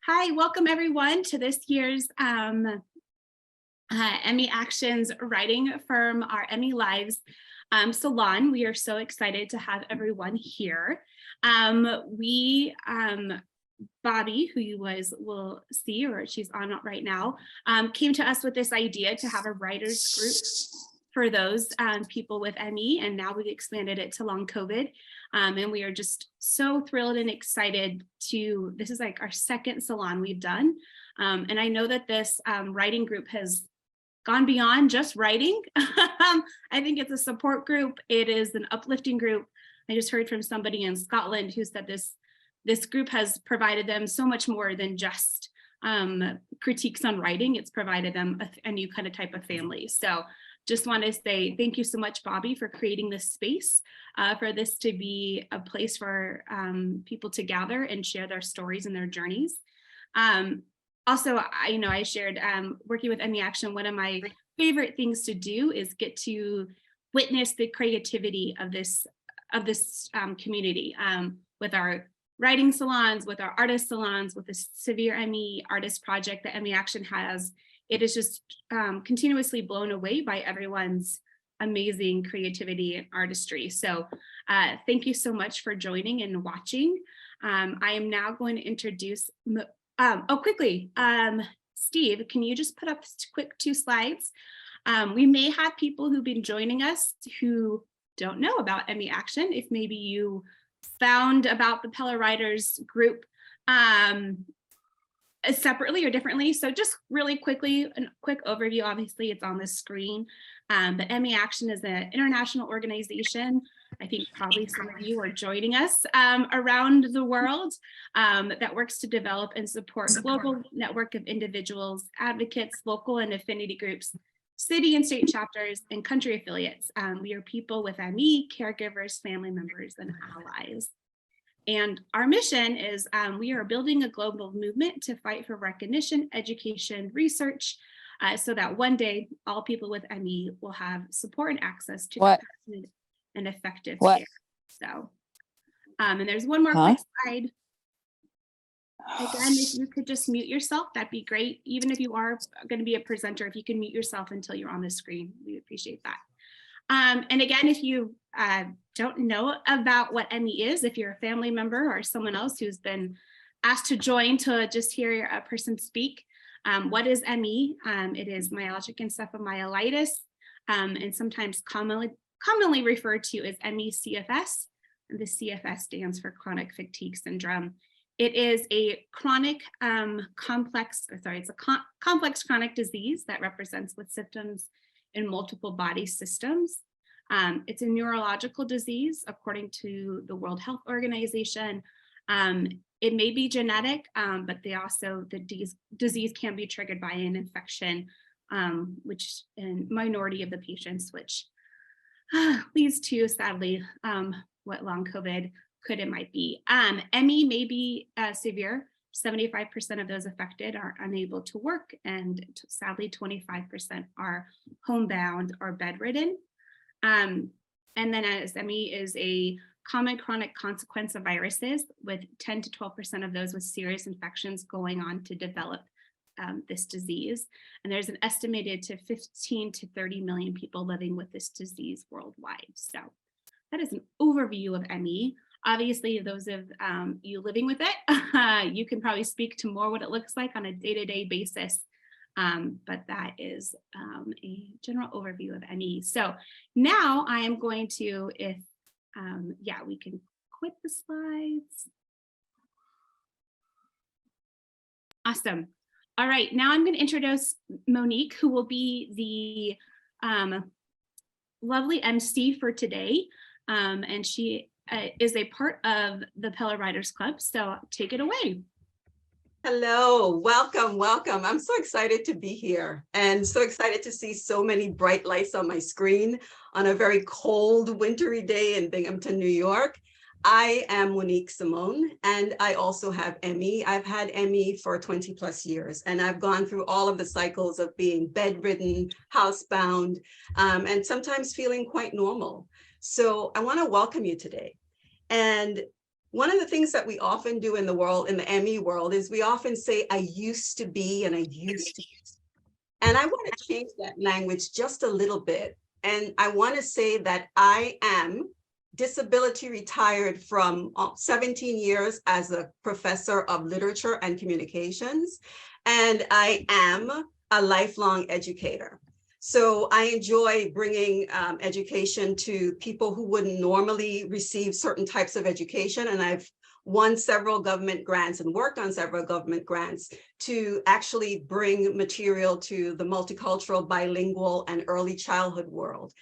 Hi, welcome everyone to this year's Emmy Actions writing from our Emmy Lives Salon. We are so excited to have everyone here. Bobby, who you guys will see, or she's on right now, came to us with this idea to have a writers group for those people with ME, and now we've expanded it to long COVID. And we are just so thrilled and excited this is like our second salon we've done. And I know that this writing group has gone beyond just writing. I think it's a support group. It is an uplifting group. I just heard from somebody in Scotland who said this group has provided them so much more than just critiques on writing. It's provided them a new kind of type of family. So just want to say thank you so much, Bobby, for creating this space, for this to be a place for people to gather and share their stories and their journeys. Also, I shared working with Emmy Action, one of my favorite things to do is get to witness the creativity of this community with our writing salons, with our artist salons, with the Severe ME Artist Project that Emmy Action has. It is just continuously blown away by everyone's amazing creativity and artistry. So thank you so much for joining and watching. I am now going to introduce, quickly, Steve, can you just put up quick 2 slides? We may have people who've been joining us who don't know about Emmy Action. If maybe you found about the Pella Writers group separately or differently. So just really quickly, a quick overview. Obviously it's on the screen, but Emmy Action is an international organization. I think probably some of you are joining us around the world that works to develop and support a global network of individuals, advocates, local and affinity groups, city and state chapters, and country affiliates. We are people with ME, caregivers, family members, and allies. And our mission is we are building a global movement to fight for recognition, education, research, so that one day all people with ME will have support and access to compassionate and effective care. So, and there's one more quick slide. Again, if you could just mute yourself, that'd be great. Even if you are going to be a presenter, if you can mute yourself until you're on the screen, we appreciate that. And again, if you don't know about what ME is, if you're a family member or someone else who's been asked to join to just hear a person speak, what is ME? It is myalgic encephalomyelitis, and sometimes commonly referred to as ME-CFS, and the CFS stands for chronic fatigue syndrome. It is a chronic complex chronic disease that represents with symptoms in multiple body systems. It's a neurological disease, according to the World Health Organization. It may be genetic, but the disease can be triggered by an infection, which in minority of the patients, which leads to, sadly, what long COVID might be. ME may be severe. 75% of those affected are unable to work, and sadly 25% are homebound or bedridden. And then as ME is a common chronic consequence of viruses, with 10 to 12% of those with serious infections going on to develop this disease. And there's an estimated to 15 to 30 million people living with this disease worldwide. So that is an overview of ME. Obviously, those of you living with it, you can probably speak to more what it looks like on a day-to-day basis, but that is a general overview of ME. So now I am going to, we can quit the slides. Awesome. All right, now I'm going to introduce Monique, who will be the lovely MC for today, and she is a part of the Pella Writers Club, so take it away. Hello, welcome, welcome. I'm so excited to be here and so excited to see so many bright lights on my screen on a very cold, wintry day in Binghamton, New York. I am Monique Simón, and I also have ME. I've had ME for 20 plus years, and I've gone through all of the cycles of being bedridden, housebound, and sometimes feeling quite normal. So I want to welcome you today. And one of the things that we often do in the world, in the ME world, is we often say, I used to be, and I used to. And I want to change that language just a little bit. And I want to say that I am disability retired from 17 years as a professor of literature and communications. And I am a lifelong educator. So I enjoy bringing education to people who wouldn't normally receive certain types of education. And I've won several government grants and worked on several government grants to actually bring material to the multicultural, bilingual, and early childhood world.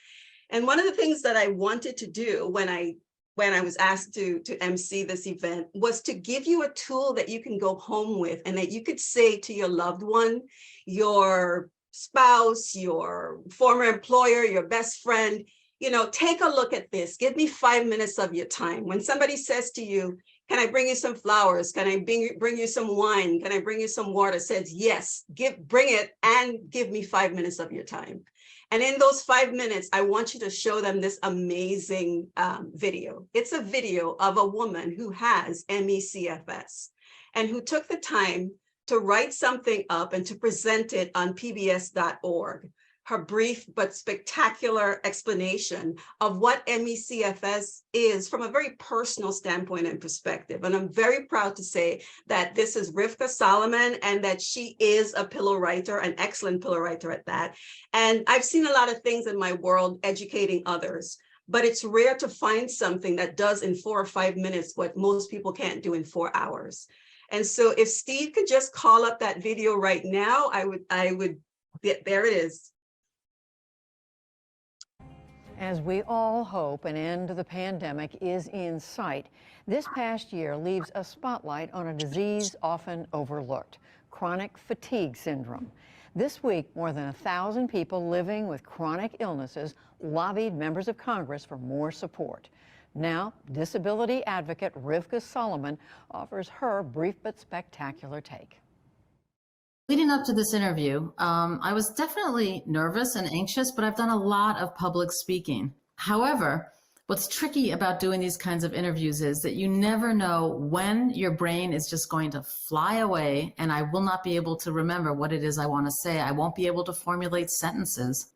And one of the things that I wanted to do when I was asked to MC this event was to give you a tool that you can go home with and that you could say to your loved one, your spouse, your former employer, your best friend, you know, take a look at this. Give me 5 minutes of your time. When somebody says to you, can I bring you some flowers? Can I bring you some wine? Can I bring you some water? Says, yes, bring it and give me 5 minutes of your time. And in those 5 minutes, I want you to show them this amazing video. It's a video of a woman who has ME/CFS and who took the time to write something up and to present it on pbs.org. Her brief but spectacular explanation of what ME/CFS is from a very personal standpoint and perspective. And I'm very proud to say that this is Rivka Solomon and that she is a pillow writer, an excellent pillow writer at that. And I've seen a lot of things in my world educating others, but it's rare to find something that does in 4 or 5 minutes what most people can't do in 4 hours. And so if Steve could just call up that video right now, I would, there it is. As we all hope an end to the pandemic is in sight, this past year leaves a spotlight on a disease often overlooked, chronic fatigue syndrome. This week, more than 1,000 people living with chronic illnesses lobbied members of Congress for more support. Now, disability advocate Rivka Solomon offers her brief but spectacular take. Leading up to this interview, I was definitely nervous and anxious, but I've done a lot of public speaking. However, what's tricky about doing these kinds of interviews is that you never know when your brain is just going to fly away and I will not be able to remember what it is I want to say. I won't be able to formulate sentences.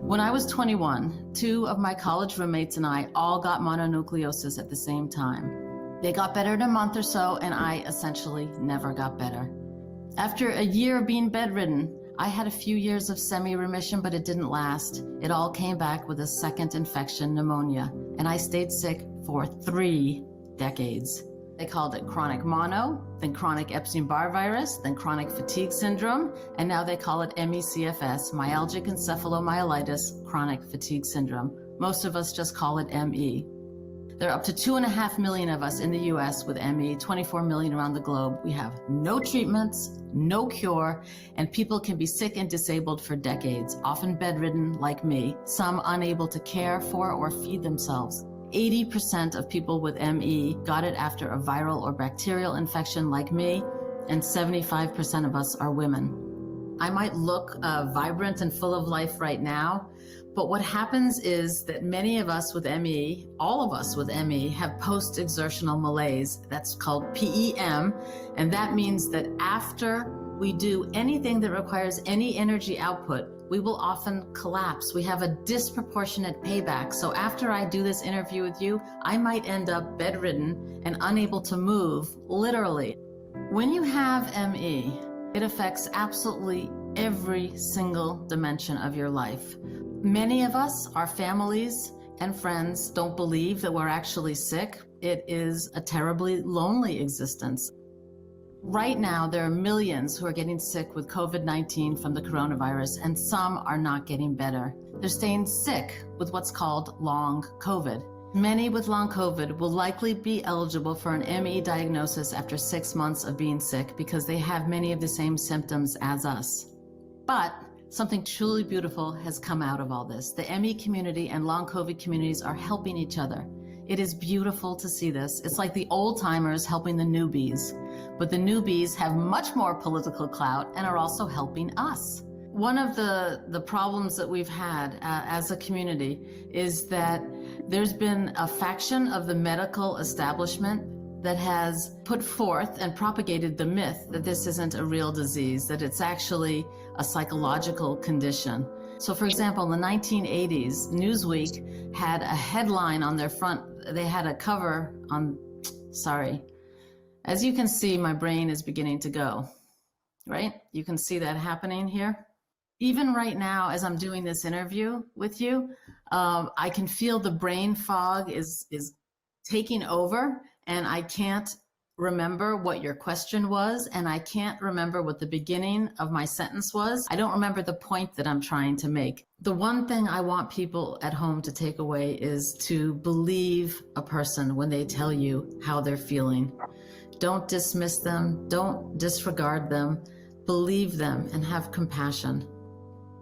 When I was 21, 2 of my college roommates and I all got mononucleosis at the same time. They got better in a month or so, and I essentially never got better. After a year of being bedridden, I had a few years of semi-remission, but it didn't last. It all came back with a second infection, pneumonia, and I stayed sick for 3 decades. They called it chronic mono, then chronic Epstein-Barr virus, then chronic fatigue syndrome, and now they call it ME/CFS, myalgic encephalomyelitis chronic fatigue syndrome. Most of us just call it ME. There are up to 2.5 million of us in the US with ME, 24 million around the globe. We have no treatments, no cure, and people can be sick and disabled for decades, often bedridden like me, some unable to care for or feed themselves. 80% of people with ME got it after a viral or bacterial infection like me, and 75% of us are women. I might look vibrant and full of life right now, but what happens is that many of us with ME, all of us with ME, have post-exertional malaise. That's called PEM, and that means that after we do anything that requires any energy output, we will often collapse. We have a disproportionate payback. So after I do this interview with you, I might end up bedridden and unable to move, literally. When you have ME, it affects absolutely every single dimension of your life. Many of us, our families and friends, don't believe that we're actually sick. It is a terribly lonely existence. Right now, there are millions who are getting sick with COVID-19 from the coronavirus, and some are not getting better. They're staying sick with what's called long COVID. Many with long COVID will likely be eligible for an ME diagnosis after 6 months of being sick because they have many of the same symptoms as us. But something truly beautiful has come out of all this. The ME community and long COVID communities are helping each other. It is beautiful to see this. It's like the old timers helping the newbies, but the newbies have much more political clout and are also helping us. One of the problems that we've had as a community is that There's been a faction of the medical establishment that has put forth and propagated the myth that this isn't a real disease, that it's actually a psychological condition. So for example, in the 1980s, Newsweek had a headline on their front, they had a cover on, sorry. As you can see, my brain is beginning to go, right? You can see that happening here. Even right now, as I'm doing this interview with you, I can feel the brain fog is taking over, and I can't remember what your question was, and I can't remember what the beginning of my sentence was. I don't remember the point that I'm trying to make. The one thing I want people at home to take away is to believe a person when they tell you how they're feeling. Don't dismiss them, don't disregard them, believe them and have compassion.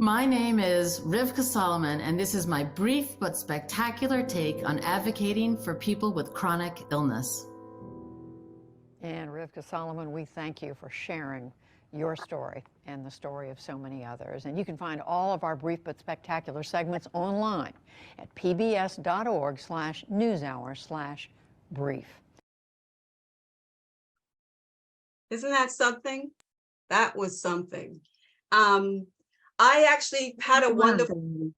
My name is Rivka Solomon, and this is my brief but spectacular take on advocating for people with chronic illness. And Rivka Solomon, we thank you for sharing your story and the story of so many others. And you can find all of our brief but spectacular segments online at pbs.org/newshour/brief. Isn't that something? That was something. I actually had a wonderful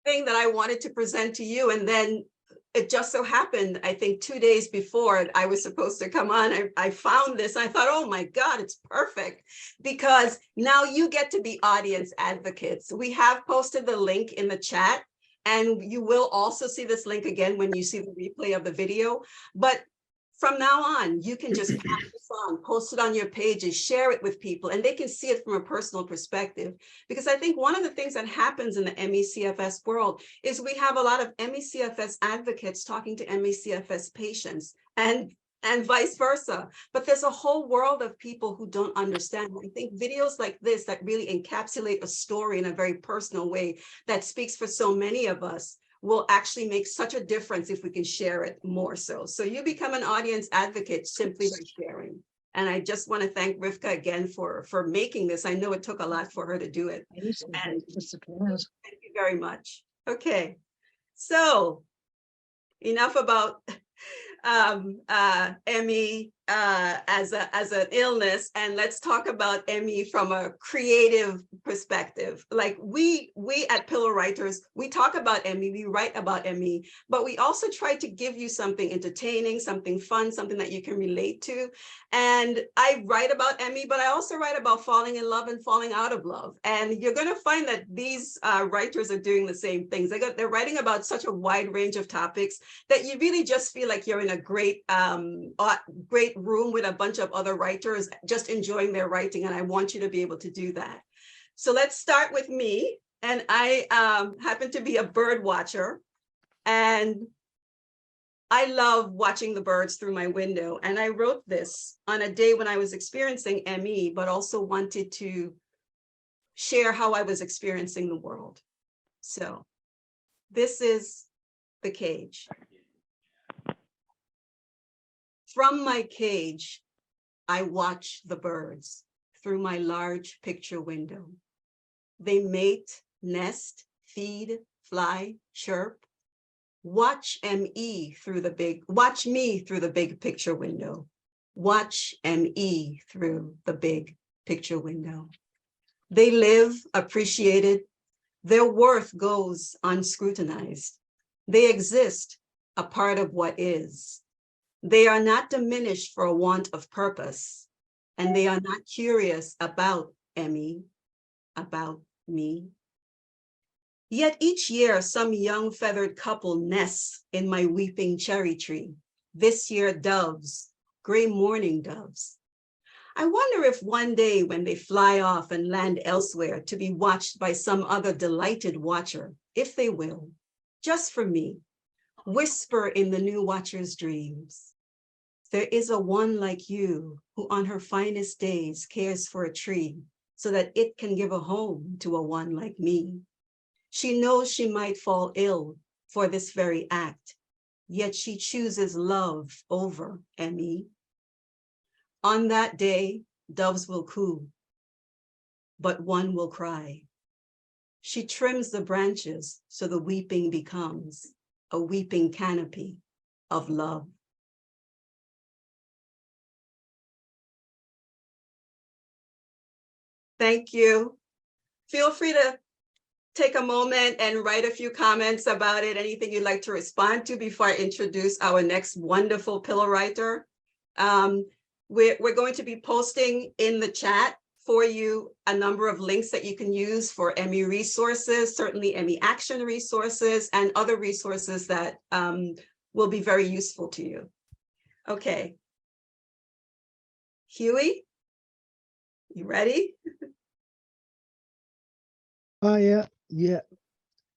thing that I wanted to present to you, and then it just so happened, I think 2 days before I was supposed to come on, I found this. I thought, oh my God, it's perfect, because now you get to be audience advocates. We have posted the link in the chat, and you will also see this link again when you see the replay of the video. But from now on, you can just pass this on, post it on your pages, share it with people, and they can see it from a personal perspective. Because I think one of the things that happens in the ME/CFS world is we have a lot of ME/CFS advocates talking to ME/CFS patients and vice versa. But there's a whole world of people who don't understand. I think videos like this that really encapsulate a story in a very personal way that speaks for so many of us will actually make such a difference if we can share it more so. So you become an audience advocate simply by sharing. And I just want to thank Rivka again for making this. I know it took a lot for her to do it. And thank you very much. Okay, so enough about ME as an illness, and let's talk about ME from a creative perspective. Like we at Pillow Writers, we talk about ME, we write about ME, but we also try to give you something entertaining, something fun, something that you can relate to. And I write about ME, but I also write about falling in love and falling out of love. And you're going to find that these writers are doing the same things. They're writing about such a wide range of topics that you really just feel like you're in a great room with a bunch of other writers just enjoying their writing, and I want you to be able to do that. So let's start with me. And I happen to be a bird watcher, and I love watching the birds through my window. And I wrote this on a day when I was experiencing ME, but also wanted to share how I was experiencing the world. So this is the cage. From my cage, I watch the birds through my large picture window. They mate, nest, feed, fly, chirp. Watch me through the big picture window. Watch ME through the big picture window. They live appreciated. Their worth goes unscrutinized. They exist, a part of what is. They are not diminished for a want of purpose, and they are not curious about ME, about me. Yet each year, some young feathered couple nests in my weeping cherry tree. This year, doves, gray mourning doves. I wonder if one day when they fly off and land elsewhere to be watched by some other delighted watcher, if they will, just for me, whisper in the new watcher's dreams. There is a one like you who on her finest days cares for a tree so that it can give a home to a one like me. She knows she might fall ill for this very act, yet she chooses love over ME. On that day, doves will coo, but one will cry. She trims the branches so the weeping becomes a weeping canopy of love. Thank you. Feel free to take a moment and write a few comments about it, anything you'd like to respond to before I introduce our next wonderful pillow writer. We're going to be posting in the chat for you a number of links that you can use for Emmy resources, certainly Emmy action resources and other resources that will be very useful to you. Okay. Huey, you ready? Oh, yeah.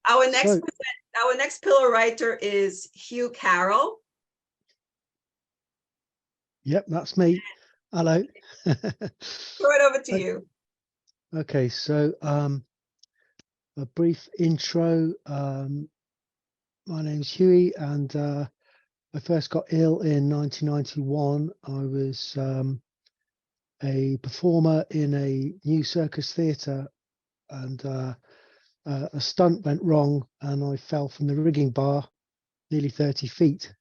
Our next pillow writer is Hugh Carroll. Yep, that's me. Hello. Throw it over to you. Okay, so a brief intro. My name's Hughie, and I first got ill in 1991. I was a performer in a new circus theatre, and a stunt went wrong, and I fell from the rigging bar nearly 30 feet,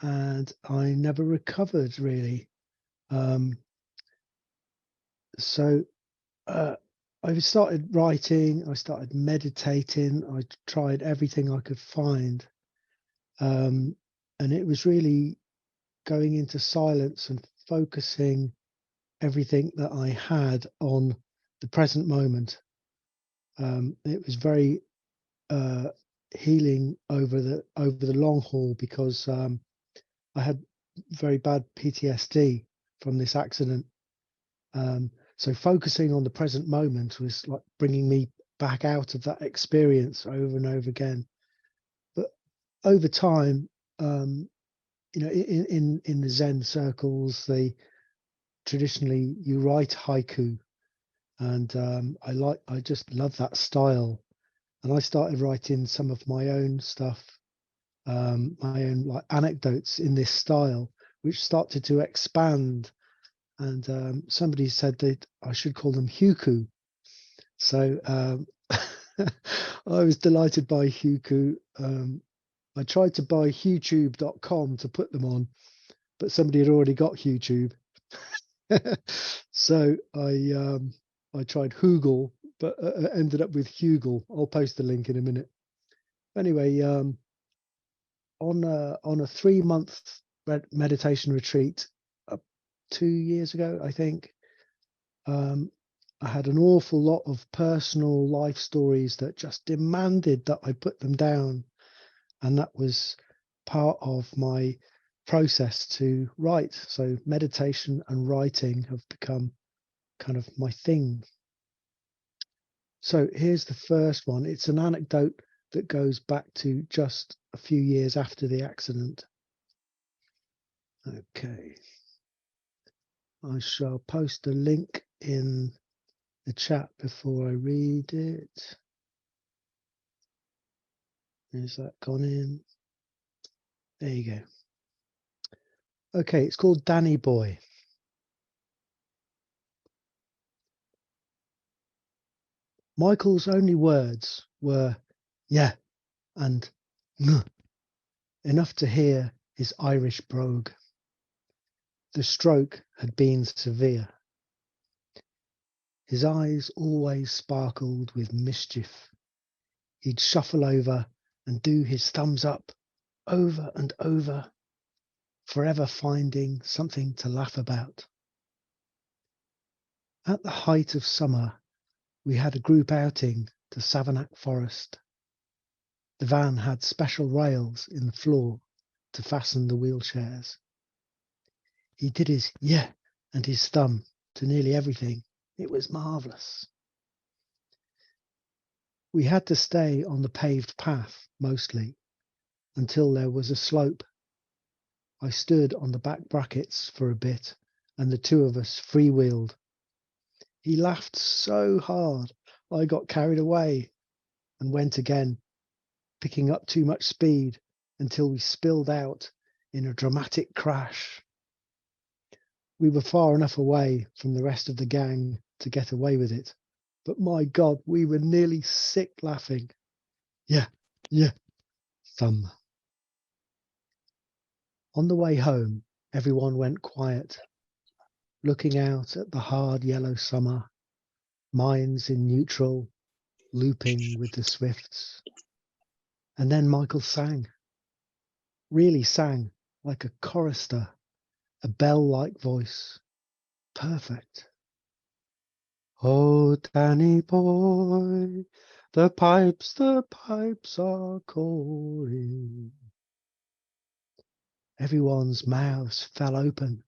and I never recovered really. So I started writing, I started meditating, I tried everything I could find. And it was really going into silence and focusing everything that I had on the present moment. It was very healing over the long haul, because I had very bad PTSD from this accident. So focusing on the present moment was like bringing me back out of that experience over and over again. But over time, you know, in the Zen circles, traditionally you write haiku, and I just love that style, and I started writing some of my own stuff, my own like anecdotes in this style, which started to expand. And somebody said that I should call them Huku. So I was delighted by Huku. I tried to buy HughTube.com to put them on, but somebody had already got HughTube. So I tried Hoogle, but ended up with Hugle. I'll post the link in a minute. Anyway, on a 3-month meditation retreat 2 years ago, I think, I had an awful lot of personal life stories that just demanded that I put them down, and that was part of my process to write. So meditation and writing have become kind of my thing. So here's the first one. It's an anecdote that goes back to just a few years after the accident. Okay. I shall post a link in the chat before I read it. Is that gone in? There you go. Okay, it's called Danny Boy. Michael's only words were yeah and "Nuh," enough to hear his Irish brogue. The stroke had been severe. His eyes always sparkled with mischief. He'd shuffle over and do his thumbs up over and over, forever finding something to laugh about. At the height of summer, we had a group outing to Savernake Forest. The van had special rails in the floor to fasten the wheelchairs. He did his yeah and his thumb to nearly everything. It was marvellous. We had to stay on the paved path mostly until there was a slope. I stood on the back brackets for a bit, and the two of us freewheeled. He laughed so hard I got carried away and went again, picking up too much speed until we spilled out in a dramatic crash. We were far enough away from the rest of the gang to get away with it, but my God, we were nearly sick laughing. Yeah, thumb. On the way home, everyone went quiet, looking out at the hard yellow summer, minds in neutral, looping with the swifts. And then Michael sang, really sang like a chorister, a bell-like voice, perfect. Oh, Danny boy, the pipes are calling. Everyone's mouths fell open.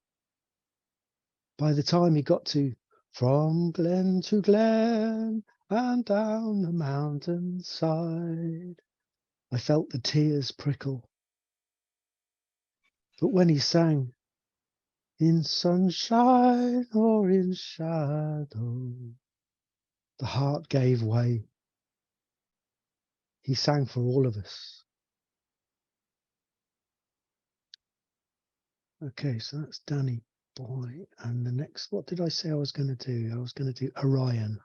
By the time he got to from glen to glen and down the mountainside, I felt the tears prickle. But when he sang, in sunshine or in shadow, the heart gave way. He sang for all of us. Okay, so that's Danny Boy. And the next, what did I say I was going to do? I was going to do Orion.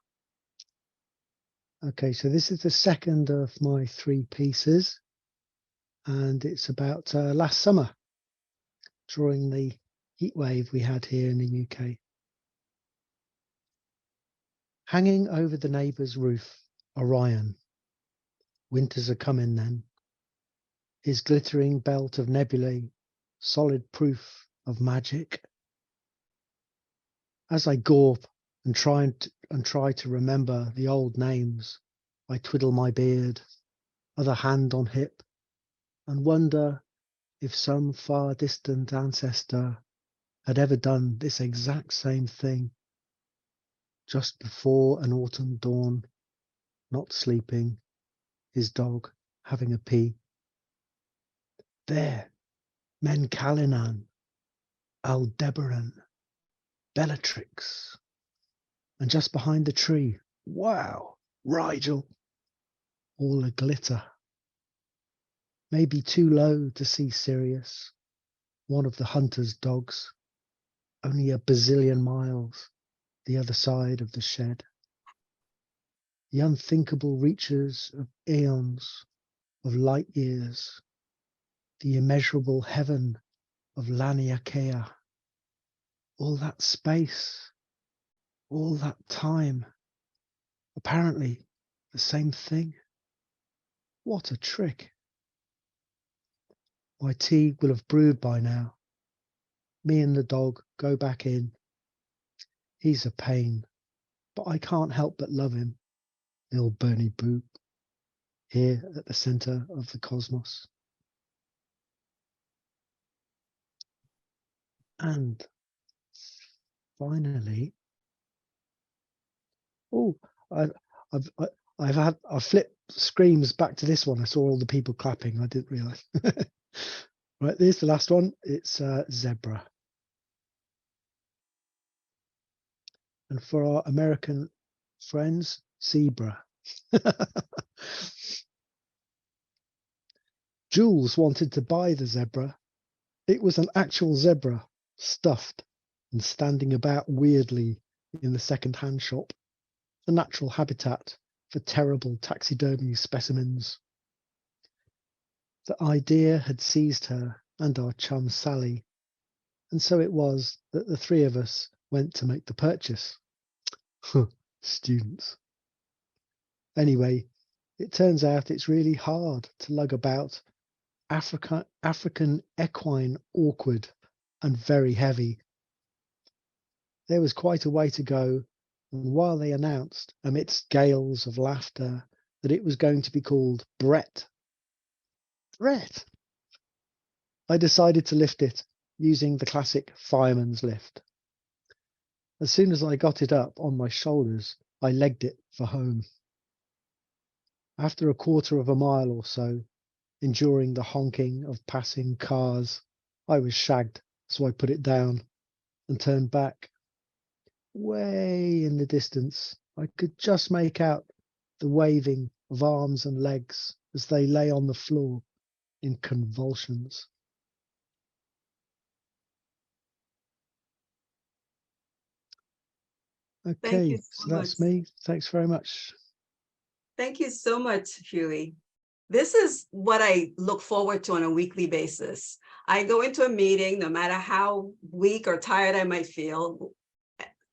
Okay, so this is the second of my 3 pieces. And it's about last summer, during the heat wave we had here in the UK. Hanging over the neighbour's roof, Orion. Winters are coming then. His glittering belt of nebulae, solid proof of magic. As I gawp and try to remember the old names, I twiddle my beard, other hand on hip, and wonder if some far distant ancestor had ever done this exact same thing, just before an autumn dawn, not sleeping, his dog having a pee. There, Menkalinan, Aldebaran, Bellatrix, and just behind the tree, wow, Rigel, all a glitter. Maybe too low to see Sirius, one of the hunter's dogs, only a bazillion miles the other side of the shed. The unthinkable reaches of eons, of light years, the immeasurable heaven of Laniakea, all that space, all that time, apparently the same thing. What a trick. My tea will have brewed by now. Me and the dog go back in. He's a pain, but I can't help but love him, little Bernie Boop, here at the center of the cosmos. And finally, oh, I've flipped screens back to this one. I saw all the people clapping. I didn't realize. Right, there's the last one. It's Zebra. And for our American friends, zebra. Jules wanted to buy the zebra. It was an actual zebra, stuffed and standing about weirdly in the second-hand shop, a natural habitat for terrible taxidermy specimens. The idea had seized her and our chum Sally, and so it was that the 3 of us went to make the purchase. Students. Anyway, it turns out it's really hard to lug about, African equine awkward and very heavy. There was quite a way to go, and while they announced, amidst gales of laughter, that it was going to be called Brett, I decided to lift it using the classic fireman's lift. As soon as I got it up on my shoulders, I legged it for home. After a quarter of a mile or so, enduring the honking of passing cars, I was shagged, so I put it down and turned back. Way in the distance, I could just make out the waving of arms and legs as they lay on the floor in convulsions. Okay, so that's me. Thanks very much. Thank you so much, Hughie. This is what I look forward to on a weekly basis. I go into a meeting, no matter how weak or tired I might feel.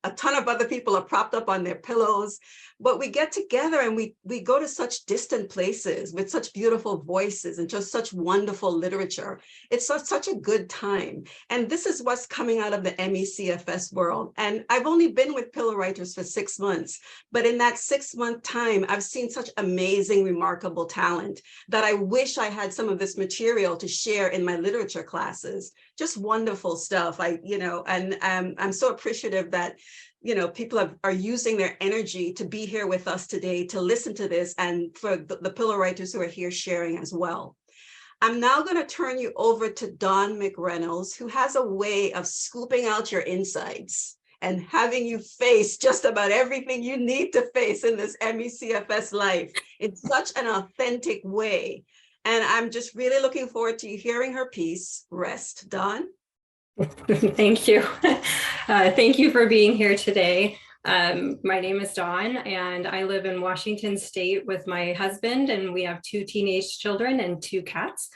A ton of other people are propped up on their pillows, but we get together and we go to such distant places with such beautiful voices and just such wonderful literature. It's such a good time. And this is what's coming out of the MECFS world. And I've only been with Pillow Writers for 6 months, but in that 6-month time, I've seen such amazing, remarkable talent that I wish I had some of this material to share in my literature classes. Just wonderful stuff. I'm so appreciative that people are using their energy to be here with us today to listen to this, and for the pillow writers who are here sharing as well. I'm now going to turn you over to Don McReynolds, who has a way of scooping out your insides and having you face just about everything you need to face in this MECFS life in such an authentic way. And I'm just really looking forward to you hearing her piece, Rest. Don? Thank you. Thank you for being here today. My name is Dawn, and I live in Washington State with my husband, and we have 2 teenage children and 2 cats.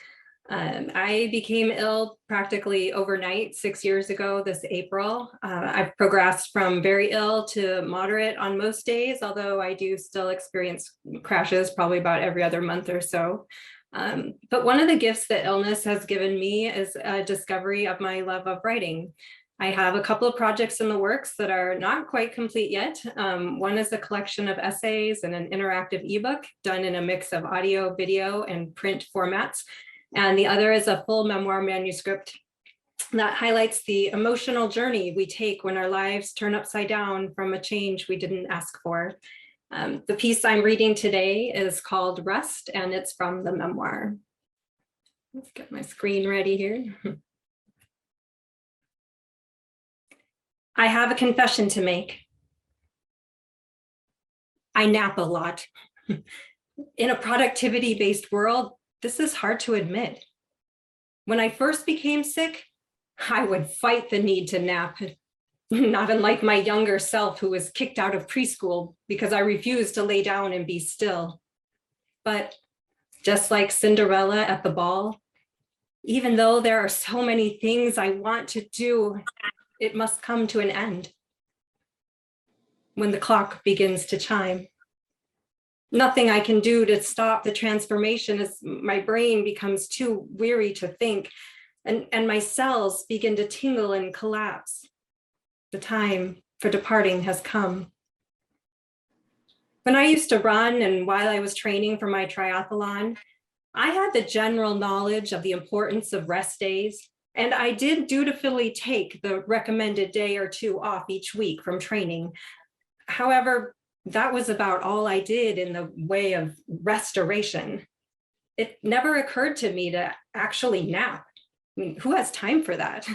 I became ill practically overnight 6 years ago this April. I've progressed from very ill to moderate on most days, although I do still experience crashes probably about every other month or so. But one of the gifts that illness has given me is a discovery of my love of writing. I have a couple of projects in the works that are not quite complete yet. One is a collection of essays and an interactive ebook done in a mix of audio, video, and print formats. And the other is a full memoir manuscript that highlights the emotional journey we take when our lives turn upside down from a change we didn't ask for. The piece I'm reading today is called Rest, and it's from the memoir. Let's get my screen ready here. I have a confession to make. I nap a lot. In a productivity-based world, this is hard to admit. When I first became sick, I would fight the need to nap. Not unlike my younger self, who was kicked out of preschool because I refused to lay down and be still. But just like Cinderella at the ball, even though there are so many things I want to do, it must come to an end when the clock begins to chime. Nothing I can do to stop the transformation as my brain becomes too weary to think, and my cells begin to tingle and collapse. The time for departing has come. When I used to run and while I was training for my triathlon, I had the general knowledge of the importance of rest days, and I did dutifully take the recommended day or 2 off each week from training. However, that was about all I did in the way of restoration. It never occurred to me to actually nap. I mean, who has time for that?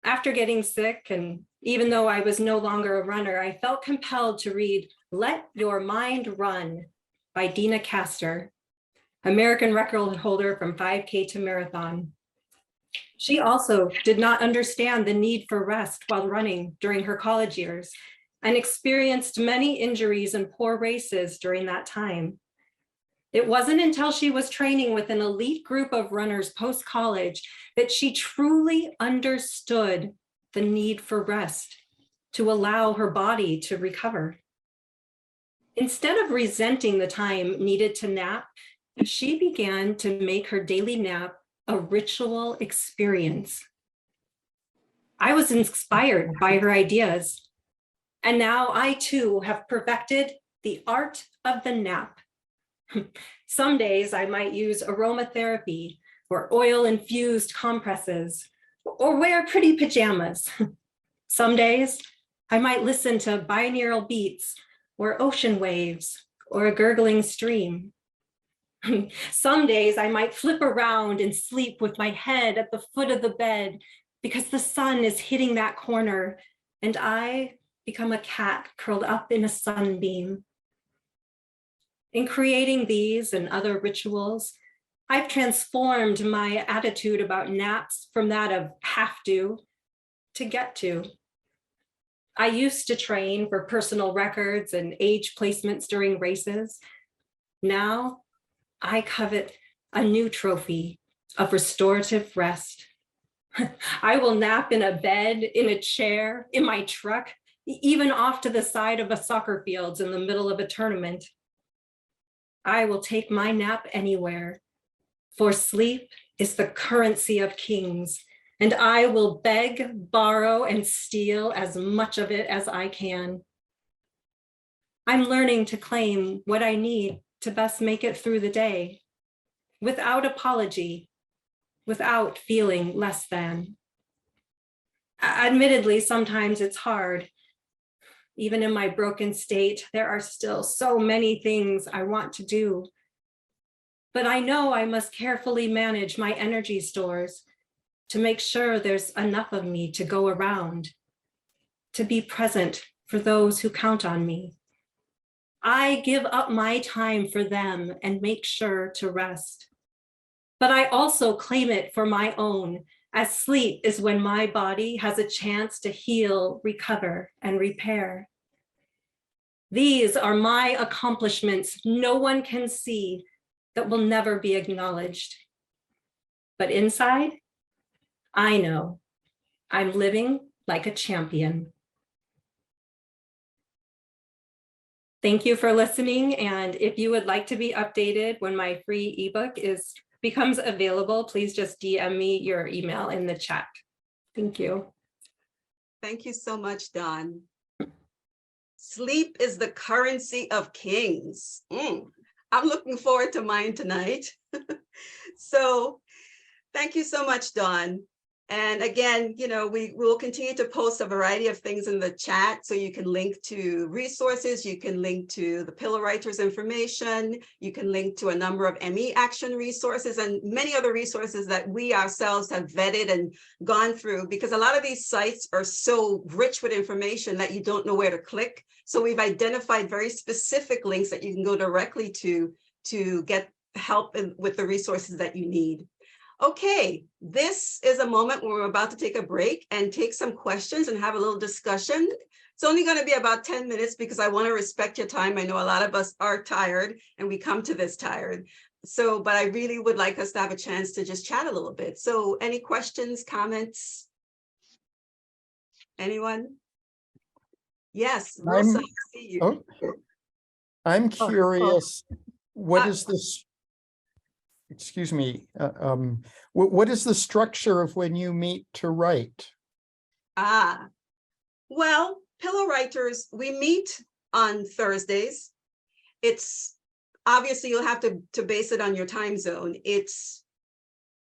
After getting sick, and even though I was no longer a runner, I felt compelled to read Let Your Mind Run by Dina Castor, American record holder from 5K to marathon. She also did not understand the need for rest while running during her college years and experienced many injuries and poor races during that time. It wasn't until she was training with an elite group of runners post-college that she truly understood the need for rest to allow her body to recover. Instead of resenting the time needed to nap, she began to make her daily nap a ritual experience. I was inspired by her ideas, and now I too have perfected the art of the nap. Some days I might use aromatherapy or oil-infused compresses or wear pretty pajamas. Some days I might listen to binaural beats or ocean waves or a gurgling stream. Some days I might flip around and sleep with my head at the foot of the bed because the sun is hitting that corner and I become a cat curled up in a sunbeam. In creating these and other rituals, I've transformed my attitude about naps from that of have to get to. I used to train for personal records and age placements during races. Now I covet a new trophy of restorative rest. I will nap in a bed, in a chair, in my truck, even off to the side of a soccer field in the middle of a tournament. I will take my nap anywhere, for sleep is the currency of kings, and I will beg, borrow, and steal as much of it as I can. I'm learning to claim what I need to best make it through the day, without apology, without feeling less than. Admittedly, sometimes it's hard. Even in my broken state, there are still so many things I want to do. But I know I must carefully manage my energy stores to make sure there's enough of me to go around, to be present for those who count on me. I give up my time for them and make sure to rest. But I also claim it for my own, as sleep is when my body has a chance to heal, recover, and repair. These are my accomplishments no one can see, that will never be acknowledged. But inside, I know I'm living like a champion. Thank you for listening. And if you would like to be updated when my free ebook becomes available, please just DM me your email in the chat. Thank you. Thank you so much, Dawn. Sleep is the currency of kings. I'm looking forward to mine tonight. So thank you so much, Dawn. And again, we will continue to post a variety of things in the chat. So you can link to resources, you can link to the Pillow Writers information, you can link to a number of ME action resources and many other resources that we ourselves have vetted and gone through, because a lot of these sites are so rich with information that you don't know where to click. So we've identified very specific links that you can go directly to get help with the resources that you need. Okay, this is a moment where we're about to take a break and take some questions and have a little discussion. It's only going to be about 10 minutes because I want to respect your time. I know a lot of us are tired and we come to this tired. So, but I really would like us to have a chance to just chat a little bit. So any questions, comments? Anyone? Yes, Rosa, I see you. I'm curious, what is this? Excuse me, what is the structure of when you meet to write? Well, Pillow Writers, we meet on Thursdays. It's obviously you'll have to base it on your time zone. It's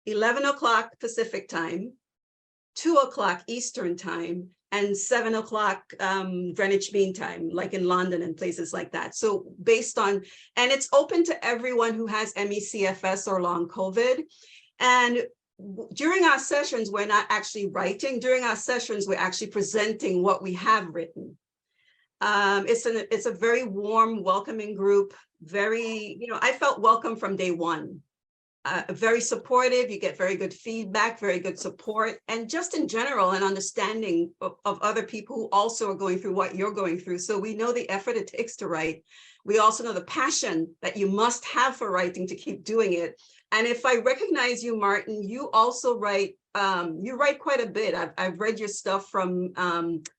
11 o'clock Pacific time, 2 o'clock Eastern time, and 7 o'clock Greenwich Mean Time, like in London and places like that. So based on, and it's open to everyone who has ME/CFS or long COVID. And during our sessions, we're not actually writing. During our sessions, we're actually presenting what we have written. It's a very warm, welcoming group. Very, I felt welcome from day one. Very supportive, you get very good feedback, very good support, and just in general, an understanding of other people who also are going through what you're going through. So we know the effort it takes to write. We also know the passion that you must have for writing to keep doing it. And if I recognize you, Martin, you also write, you write quite a bit. I've read your stuff from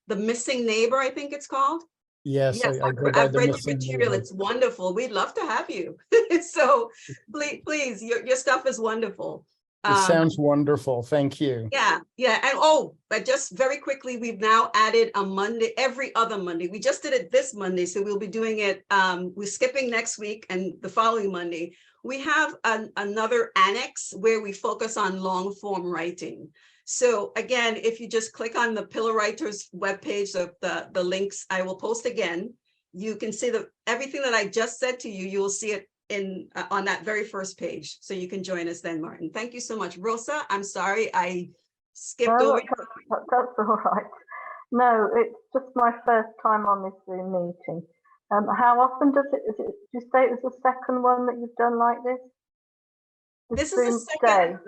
The Missing Neighbor, I think it's called. Yes, Yes, I I've read your material. It's wonderful. We'd love to have you. So please, your stuff is wonderful. It sounds wonderful. Thank you. Yeah. And but just very quickly, we've now added a Monday, every other Monday. We just did it this Monday, so we'll be doing it. We're skipping next week and the following Monday. We have another annex where we focus on long form writing. So again, if you just click on the Pillow Writers webpage of the links I will post again, you can see everything that I just said to you, you will see it on that very first page. So you can join us then, Martin. Thank you so much. Rosa, I'm sorry, I skipped over. That's all right. No, it's just my first time on this Zoom meeting. How often does it, do you say it was the second one that you've done like this? This is the second.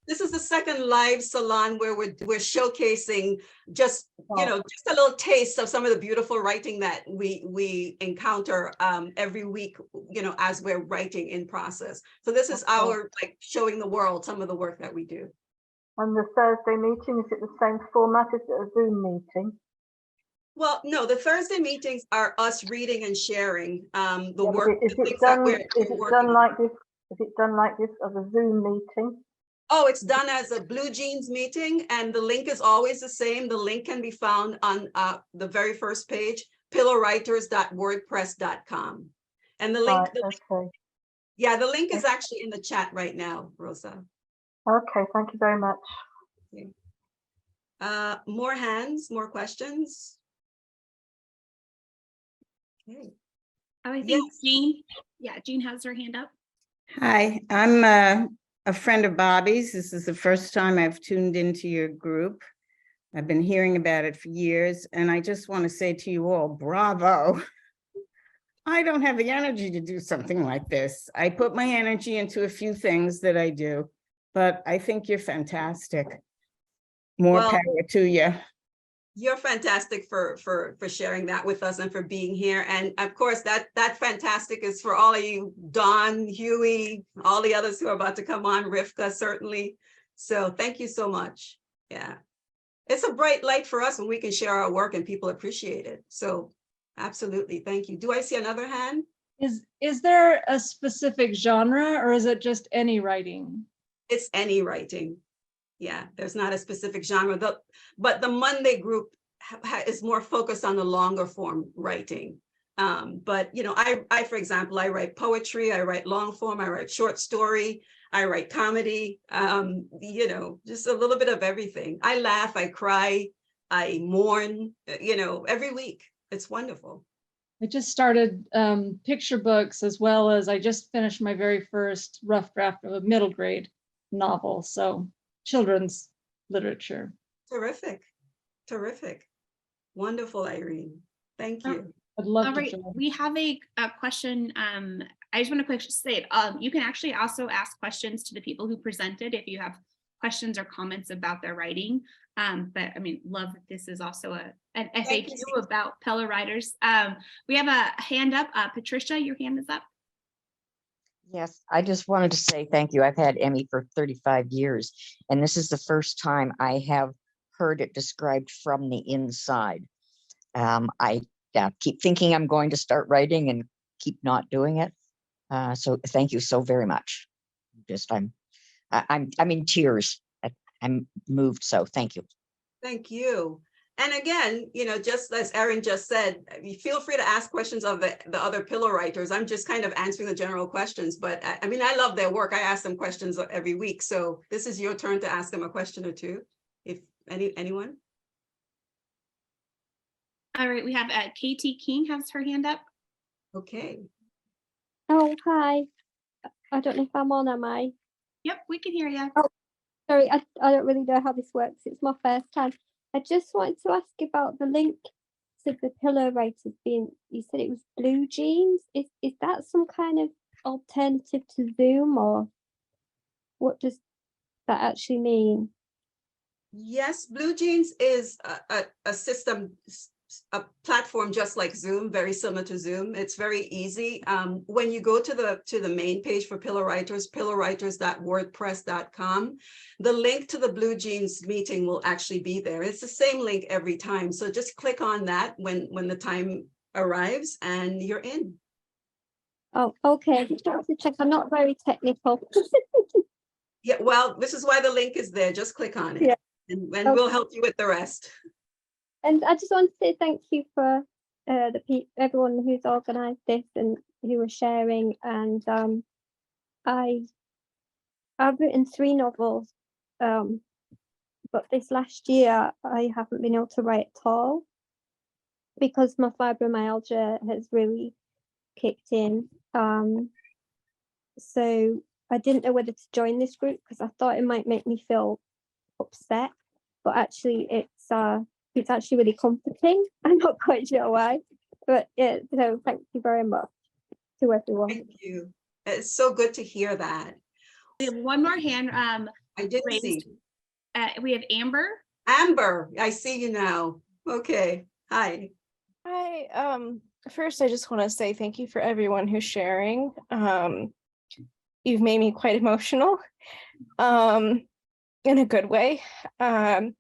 This is the second live salon where we're showcasing just, just a little taste of some of the beautiful writing that we encounter every week, as we're writing in process. So this is our like showing the world some of the work that we do. And the Thursday meeting, is it the same format? Is it a Zoom meeting? Well, no, the Thursday meetings are us reading and sharing the work. Is it done like this? Is it done like this as a Zoom meeting? Oh, it's done as a Blue Jeans meeting, and the link is always the same. The link can be found on the very first page, pillowwriters.wordpress.com. And the link, the link is actually in the chat right now, Rosa. Okay, thank you very much. Okay. More hands, more questions? Okay. Oh, I think Jean. Yeah, Jean has her hand up. Hi, I'm a friend of Bobby's. This is the first time I've tuned into your group. I've been hearing about it for years, and I just want to say to you all, bravo. I don't have the energy to do something like this. I put my energy into a few things that I do, but I think you're fantastic. More power to you. You're fantastic for sharing that with us and for being here. And of course, that fantastic is for all of you, Dawn, Huey, all the others who are about to come on, Rivka, certainly. So thank you so much. Yeah. It's a bright light for us when we can share our work and people appreciate it. So absolutely. Thank you. Do I see another hand? Is there a specific genre, or is it just any writing? It's any writing. Yeah, there's not a specific genre, but the Monday group is more focused on the longer form writing. But I, for example, I write poetry, I write long form, I write short story, I write comedy, just a little bit of everything. I laugh, I cry, I mourn, every week. It's wonderful. I just started picture books, as well as I just finished my very first rough draft of a middle grade novel. So children's literature. Terrific. Terrific. Wonderful, Irene. Thank you. I'd love All to right, join. we have a question. I just want to quickly say it. You can actually also ask questions to the people who presented if you have questions or comments about their writing. But I mean, love that this is also an FAQ about Pillow Writers. We have a hand up. Patricia, your hand is up. Yes, I just wanted to say thank you. I've had Emmy for 35 years, and this is the first time I have heard it described from the inside. I keep thinking I'm going to start writing and keep not doing it. So thank you so very much. I'm in tears. I'm moved. So thank you. Thank you. And again, just as Erin just said, feel free to ask questions of the other Pillow Writers. I'm just kind of answering the general questions, but I mean, I love their work. I ask them questions every week. So this is your turn to ask them a question or two, if anyone. All right, we have KT King has her hand up. Okay. Oh, hi. I don't know if I'm on, am I? Yep, we can hear you. Oh, sorry, I don't really know how this works. It's my first time. I just wanted to ask about the link to the Pillow Writers being, you said it was Blue Jeans. Is that some kind of alternative to Zoom, or what does that actually mean? Yes, Blue Jeans is a system, a platform just like Zoom, very similar to Zoom. It's very easy. When you go to the main page for Pillow Writers, pillowwriters.wordpress.com, the link to the Blue Jeans meeting will actually be there. It's the same link every time. So just click on that when the time arrives and you're in. Oh, okay. Just wanted to check. I'm not very technical. Yeah, well, this is why the link is there. Just click on it. Yeah. And we'll help you with the rest. And I just want to say thank you for everyone who's organised this and who are sharing. And I've written 3 novels, but this last year I haven't been able to write at all because my fibromyalgia has really kicked in. So I didn't know whether to join this group because I thought it might make me feel upset, but actually it's actually really comforting. I'm not quite sure why, but yeah, so thank you very much to everyone. Thank you. It's so good to hear that. We have one more hand. I didn't raised. see. We have Amber. Amber, I see you now. Okay, hi. Hi, first I just want to say thank you for everyone who's sharing. You've made me quite emotional, in a good way. And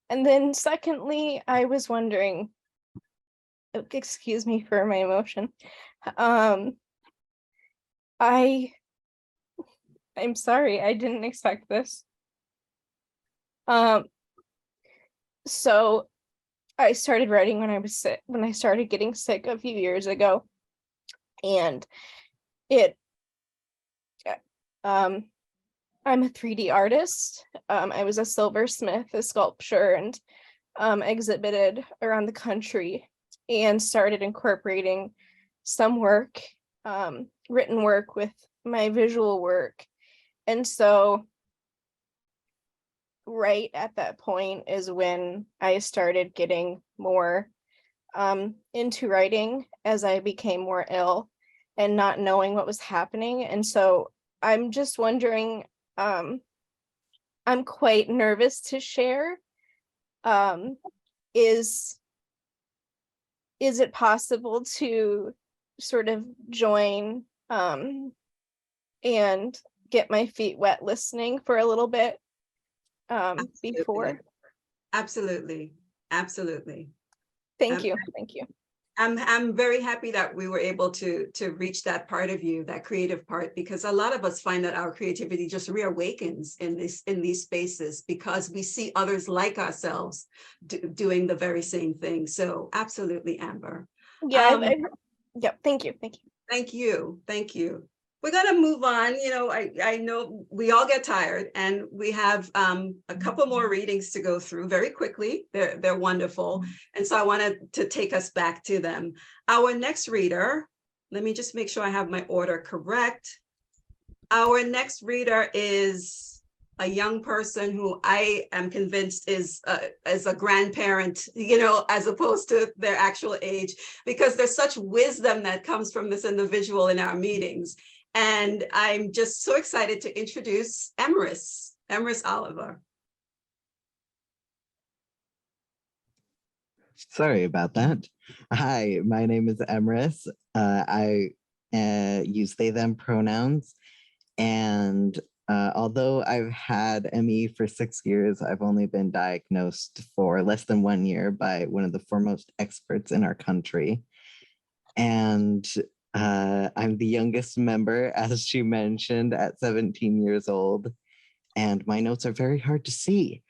then secondly, I was wondering, excuse me for my emotion. I'm sorry, I didn't expect this. So I started writing when I was sick, when I started getting sick a few years ago. And I'm a 3D artist. I was a silversmith, a sculptor, and exhibited around the country and started incorporating some work, written work with my visual work. And so right at that point is when I started getting more into writing as I became more ill and not knowing what was happening. And so I'm just wondering, I'm quite nervous to share. Is it possible to sort of join and get my feet wet listening for a little bit before? Absolutely, absolutely. Thank you. I'm very happy that we were able to reach that part of you, that creative part, because a lot of us find that our creativity just reawakens in these spaces because we see others like ourselves doing the very same thing. So absolutely, Amber. Yeah, yeah. Thank you. Thank you. We're gonna move on. You know, I know we all get tired, and we have a couple more readings to go through very quickly. They're wonderful, and so I wanted to take us back to them. Our next reader, let me just make sure I have my order correct. Our next reader is a young person who I am convinced is a grandparent, you know, as opposed to their actual age, because there's such wisdom that comes from this individual in our meetings. And I'm just so excited to introduce Emrrys Oliver. Sorry about that. Hi, my name is Emrrys. I use they, them pronouns. And although I've had ME for 6 years, I've only been diagnosed for less than 1 year by one of the foremost experts in our country. And I'm the youngest member, as she mentioned, at 17 years old, and my notes are very hard to see.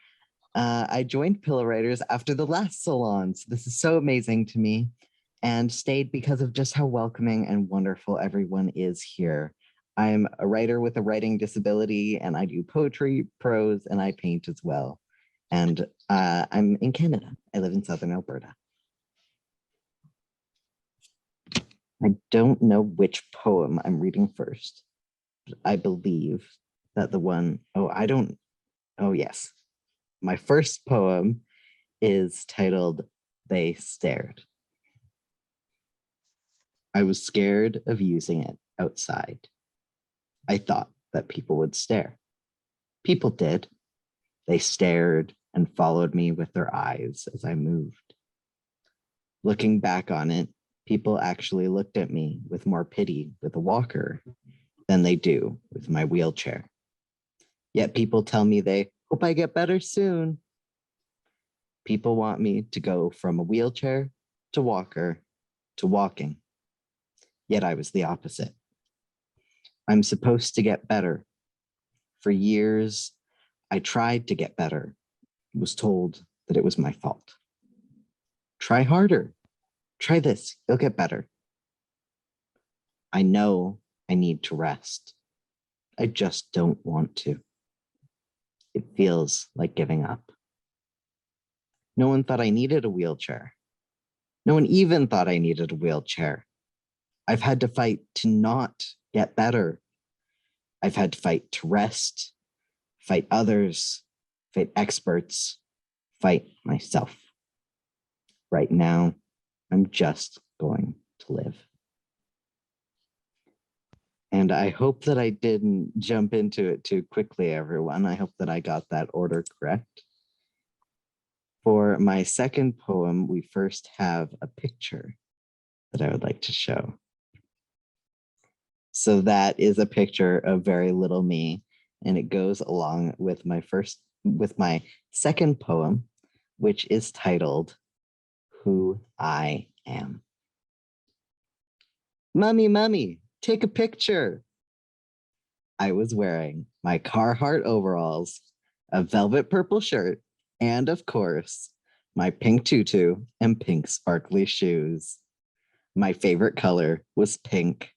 I joined Pillow Writers after the last Salon, so this is so amazing to me, and stayed because of just how welcoming and wonderful everyone is here. I'm a writer with a writing disability, and I do poetry, prose, and I paint as well. And I'm in Canada. I live in Southern Alberta. I don't know which poem I'm reading first. I believe that the one, yes. My first poem is titled, They Stared. I was scared of using it outside. I thought that people would stare. People did. They stared and followed me with their eyes as I moved. Looking back on it, people actually looked at me with more pity with a walker than they do with my wheelchair. Yet people tell me they hope I get better soon. People want me to go from a wheelchair to walker to walking. Yet I was the opposite. I'm supposed to get better. For years, I tried to get better. I was told that it was my fault. Try harder. Try this, you'll get better. I know I need to rest. I just don't want to. It feels like giving up. No one thought I needed a wheelchair. No one even thought I needed a wheelchair. I've had to fight to not get better. I've had to fight to rest, fight others, fight experts, fight myself. Right now, I'm just going to live. And I hope that I didn't jump into it too quickly, everyone. I hope that I got that order correct. For my second poem, we first have a picture that I would like to show. So that is a picture of very little me, and it goes along with my second poem, which is titled Who I Am. Mummy, mummy, take a picture. I was wearing my Carhartt overalls, a velvet purple shirt, and of course, my pink tutu and pink sparkly shoes. My favorite color was pink.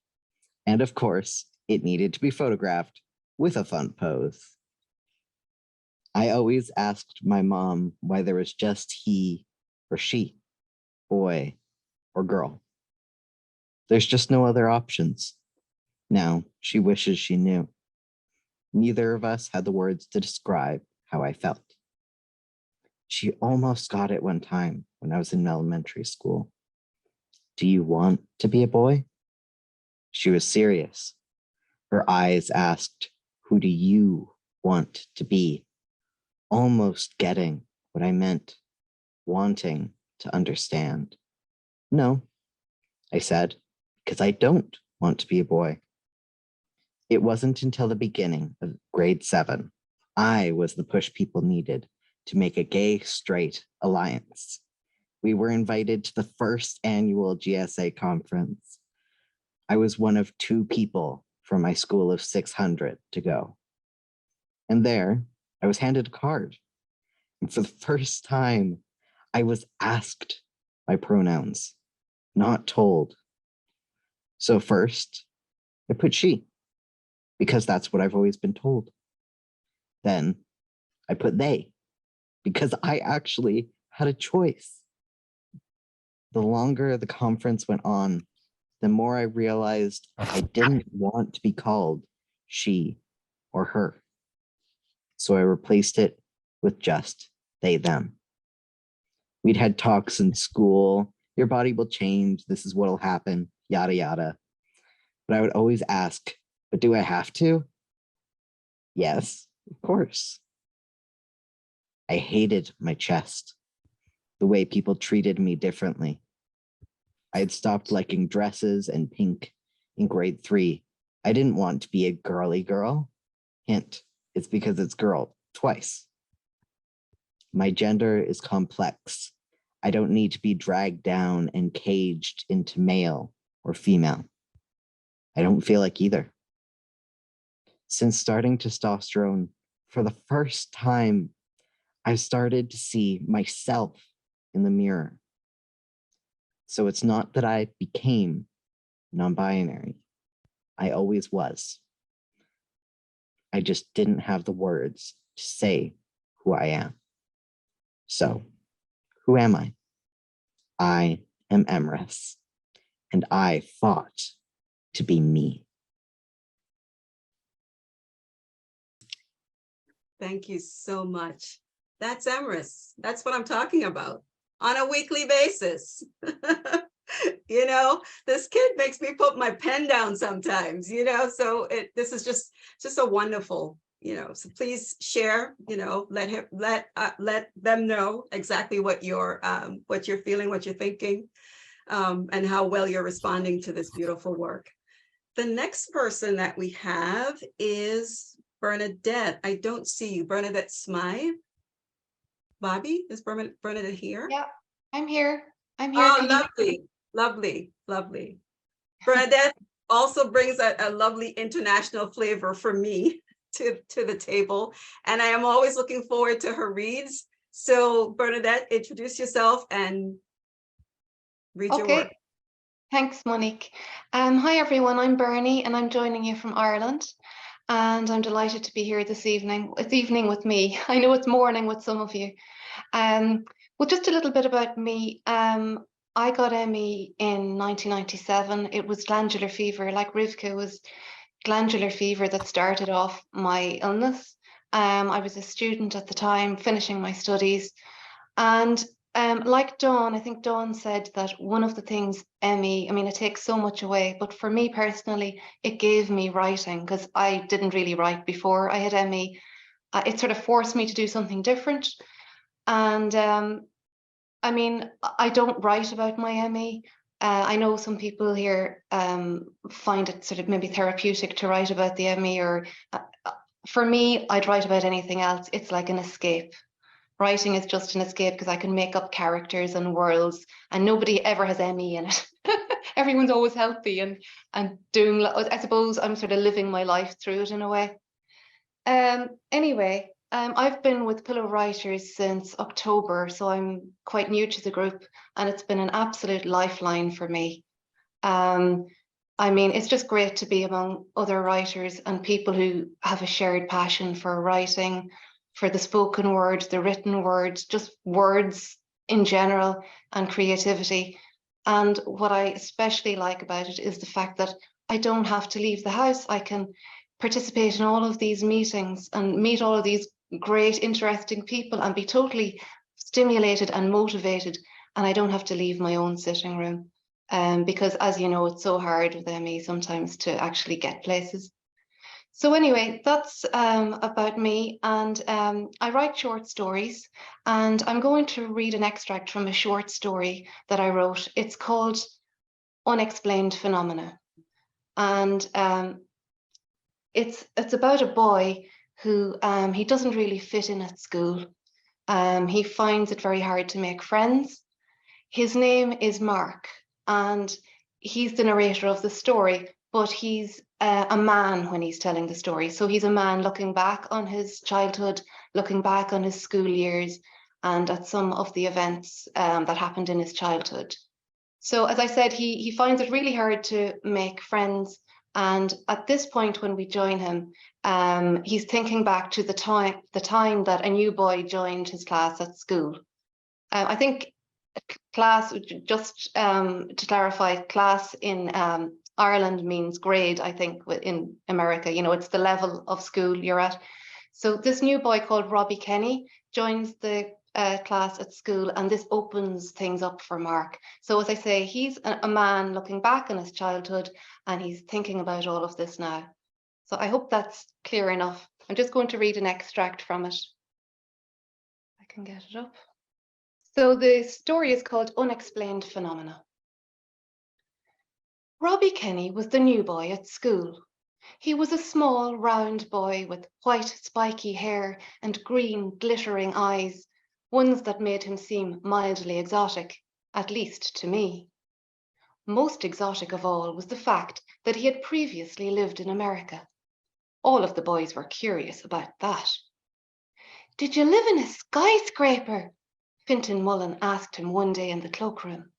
And of course, it needed to be photographed with a fun pose. I always asked my mom why there was just he or she, boy or girl. There's just no other options. Now she wishes she knew. Neither of us had the words to describe how I felt. She almost got it one time when I was in elementary school. Do you want to be a boy? She was serious. Her eyes asked, who do you want to be? Almost getting what I meant, wanting to understand. No, I said, because I don't want to be a boy. It wasn't until the beginning of grade 7, I was the push people needed to make a gay-straight alliance. We were invited to the first annual GSA conference. I was one of 2 people from my school of 600 to go. And there, I was handed a card. And for the first time, I was asked my pronouns, not told. So first, I put she, because that's what I've always been told. Then I put they, because I actually had a choice. The longer the conference went on, the more I realized I didn't want to be called she or her. So I replaced it with just they, them. We'd had talks in school, your body will change, this is what'll happen, yada, yada. But I would always ask, but do I have to? Yes, of course. I hated my chest, the way people treated me differently. I had stopped liking dresses and pink in grade 3. I didn't want to be a girly girl. Hint, it's because it's girl twice. My gender is complex. I don't need to be dragged down and caged into male or female. I don't feel like either. Since starting testosterone, for the first time, I started to see myself in the mirror. So it's not that I became non-binary. I always was. I just didn't have the words to say who I am. So, who am I? I am Emrrys, and I fought to be me. Thank you so much. That's Emrrys. That's what I'm talking about on a weekly basis. You know, this kid makes me put my pen down sometimes, you know, so this is just a wonderful, you know, so please share, you know, let them know exactly what you're feeling, what you're thinking, and how well you're responding to this beautiful work. The next person that we have is Bernadette. I don't see you. Bernadette Smyth. Bobby, is Bernadette here? Yeah, I'm here. I'm here. Oh, lovely, lovely, lovely. Bernadette also brings a lovely international flavor for me to the table. And I am always looking forward to her reads. So Bernadette, introduce yourself and read your work. Thanks, Monique. Hi, everyone. I'm Bernie, and I'm joining you from Ireland. And I'm delighted to be here this evening. It's evening with me. I know it's morning with some of you. Well, just a little bit about me. I got ME in 1997. It was glandular fever, like Rivka was glandular fever that started off my illness. I was a student at the time, finishing my studies. And like Dawn, I think Dawn said that one of the things Emmy, I mean, it takes so much away, but for me personally, it gave me writing because I didn't really write before I had Emmy. It sort of forced me to do something different. And I mean, I don't write about my Emmy. I know some people here find it sort of maybe therapeutic to write about the Emmy, or for me, I'd write about anything else. It's like an escape. Writing is just an escape because I can make up characters and worlds, and nobody ever has Emmy in it. Everyone's always healthy and doing. I suppose I'm sort of living my life through it in a way. Anyway, I've been with Pillow Writers since October, so I'm quite new to the group, and it's been an absolute lifeline for me. I mean, it's just great to be among other writers and people who have a shared passion for writing, for the spoken word, the written word, just words in general, and creativity. And what I especially like about it is the fact that I don't have to leave the house. I can participate in all of these meetings and meet all of these great, interesting people and be totally stimulated and motivated. And I don't have to leave my own sitting room. Because as you know, it's so hard with Emmy sometimes to actually get places. So anyway, that's about me, and I write short stories, and I'm going to read an extract from a short story that I wrote. It's called Unexplained Phenomena, and it's about a boy who he doesn't really fit in at school. He finds it very hard to make friends. His name is Mark, and he's the narrator of the story, but he's a man when he's telling the story. So he's a man looking back on his childhood, looking back on his school years, and at some of the events that happened in his childhood. So as I said, he finds it really hard to make friends. And at this point, when we join him, he's thinking back to the time that a new boy joined his class at school. I think class, just to clarify, class in Ireland means grade, I think, in America. You know, it's the level of school you're at. So this new boy called Robbie Kenny joins the class at school, and this opens things up for Mark. So as I say, he's a man looking back on his childhood, and he's thinking about all of this now. So I hope that's clear enough. I'm just going to read an extract from it. I can get it up. So the story is called Unexplained Phenomena. Robbie Kenny was the new boy at school. He was a small, round boy with white, spiky hair and green, glittering eyes, ones that made him seem mildly exotic, at least to me. Most exotic of all was the fact that he had previously lived in America. All of the boys were curious about that. "Did you live in a skyscraper?" Fintan Mullen asked him one day in the cloakroom.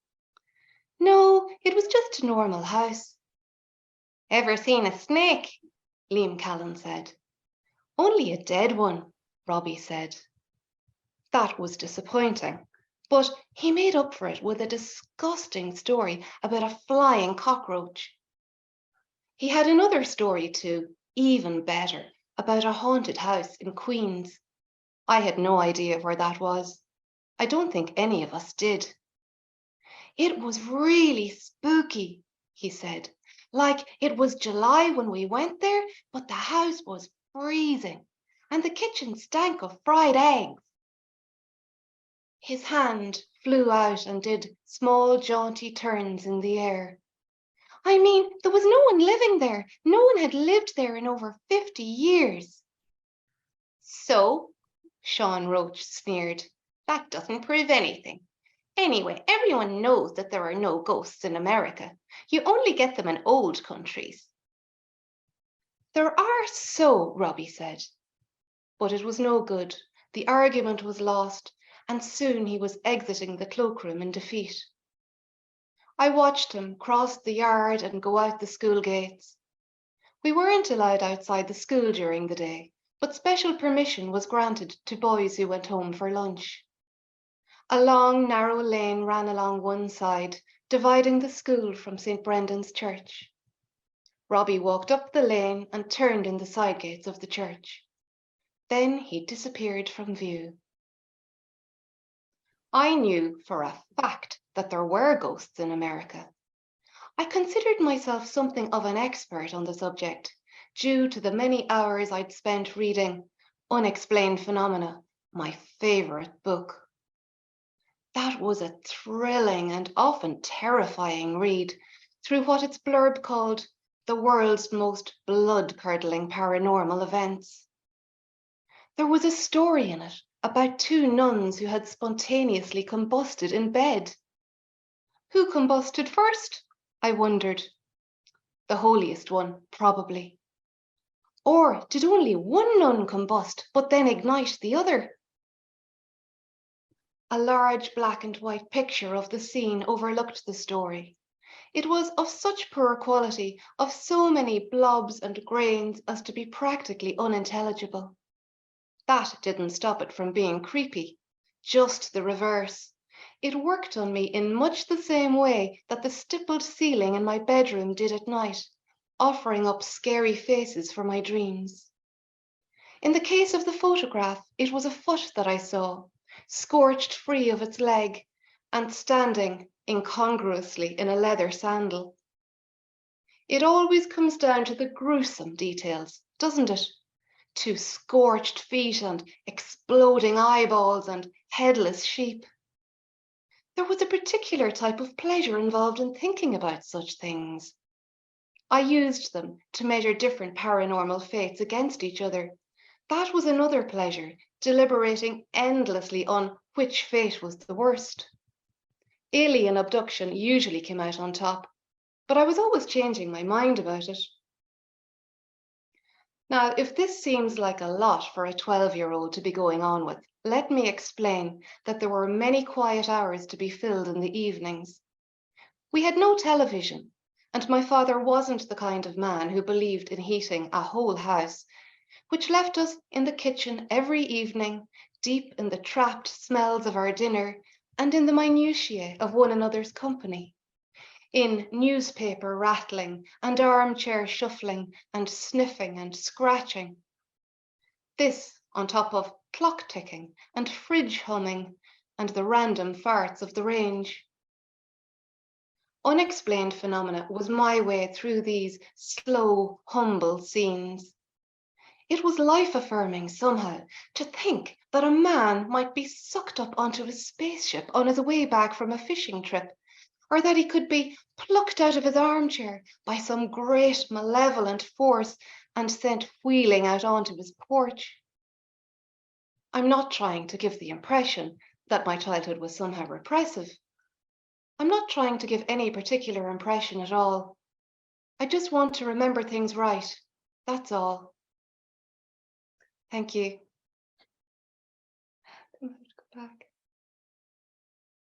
"No, it was just a normal house." "Ever seen a snake?" Liam Callan said. "Only a dead one," Robbie said. That was disappointing, but he made up for it with a disgusting story about a flying cockroach. He had another story too, even better, about a haunted house in Queens. I had no idea where that was. I don't think any of us did. "It was really spooky," he said. "Like it was July when we went there, but the house was freezing, and the kitchen stank of fried eggs." His hand flew out and did small, jaunty turns in the air. "I mean, there was no one living there. No one had lived there in over 50 years. "So," Sean Roach sneered, "that doesn't prove anything. Anyway, everyone knows that there are no ghosts in America. You only get them in old countries." "There are so," Robbie said. But it was no good. The argument was lost, and soon he was exiting the cloakroom in defeat. I watched him cross the yard and go out the school gates. We weren't allowed outside the school during the day, but special permission was granted to boys who went home for lunch. A long, narrow lane ran along one side, dividing the school from St. Brendan's Church. Robbie walked up the lane and turned in the side gates of the church. Then he disappeared from view. I knew for a fact that there were ghosts in America. I considered myself something of an expert on the subject, due to the many hours I'd spent reading Unexplained Phenomena, my favorite book. That was a thrilling and often terrifying read through what its blurb called the world's most blood-curdling paranormal events. There was a story in it about two nuns who had spontaneously combusted in bed. Who combusted first? I wondered. The holiest one, probably. Or did only one nun combust, but then ignite the other? A large black and white picture of the scene overlooked the story. It was of such poor quality, of so many blobs and grains as to be practically unintelligible. That didn't stop it from being creepy, just the reverse. It worked on me in much the same way that the stippled ceiling in my bedroom did at night, offering up scary faces for my dreams. In the case of the photograph, it was a foot that I saw, scorched free of its leg and standing incongruously in a leather sandal. It always comes down to the gruesome details, doesn't it? To scorched feet and exploding eyeballs and headless sheep. There was a particular type of pleasure involved in thinking about such things. I used them to measure different paranormal fates against each other. That was another pleasure, deliberating endlessly on which fate was the worst. Alien abduction usually came out on top, but I was always changing my mind about it. Now, if this seems like a lot for a 12-year-old to be going on with, let me explain that there were many quiet hours to be filled in the evenings. We had no television, and my father wasn't the kind of man who believed in heating a whole house, which left us in the kitchen every evening, deep in the trapped smells of our dinner and in the minutiae of one another's company, in newspaper rattling and armchair shuffling and sniffing and scratching. This on top of clock ticking and fridge humming and the random farts of the range. Unexplained Phenomena was my way through these slow, humble scenes. It was life-affirming somehow to think that a man might be sucked up onto a spaceship on his way back from a fishing trip, or that he could be plucked out of his armchair by some great malevolent force and sent wheeling out onto his porch. I'm not trying to give the impression that my childhood was somehow repressive. I'm not trying to give any particular impression at all. I just want to remember things right, that's all. Thank you. I'm going to go back.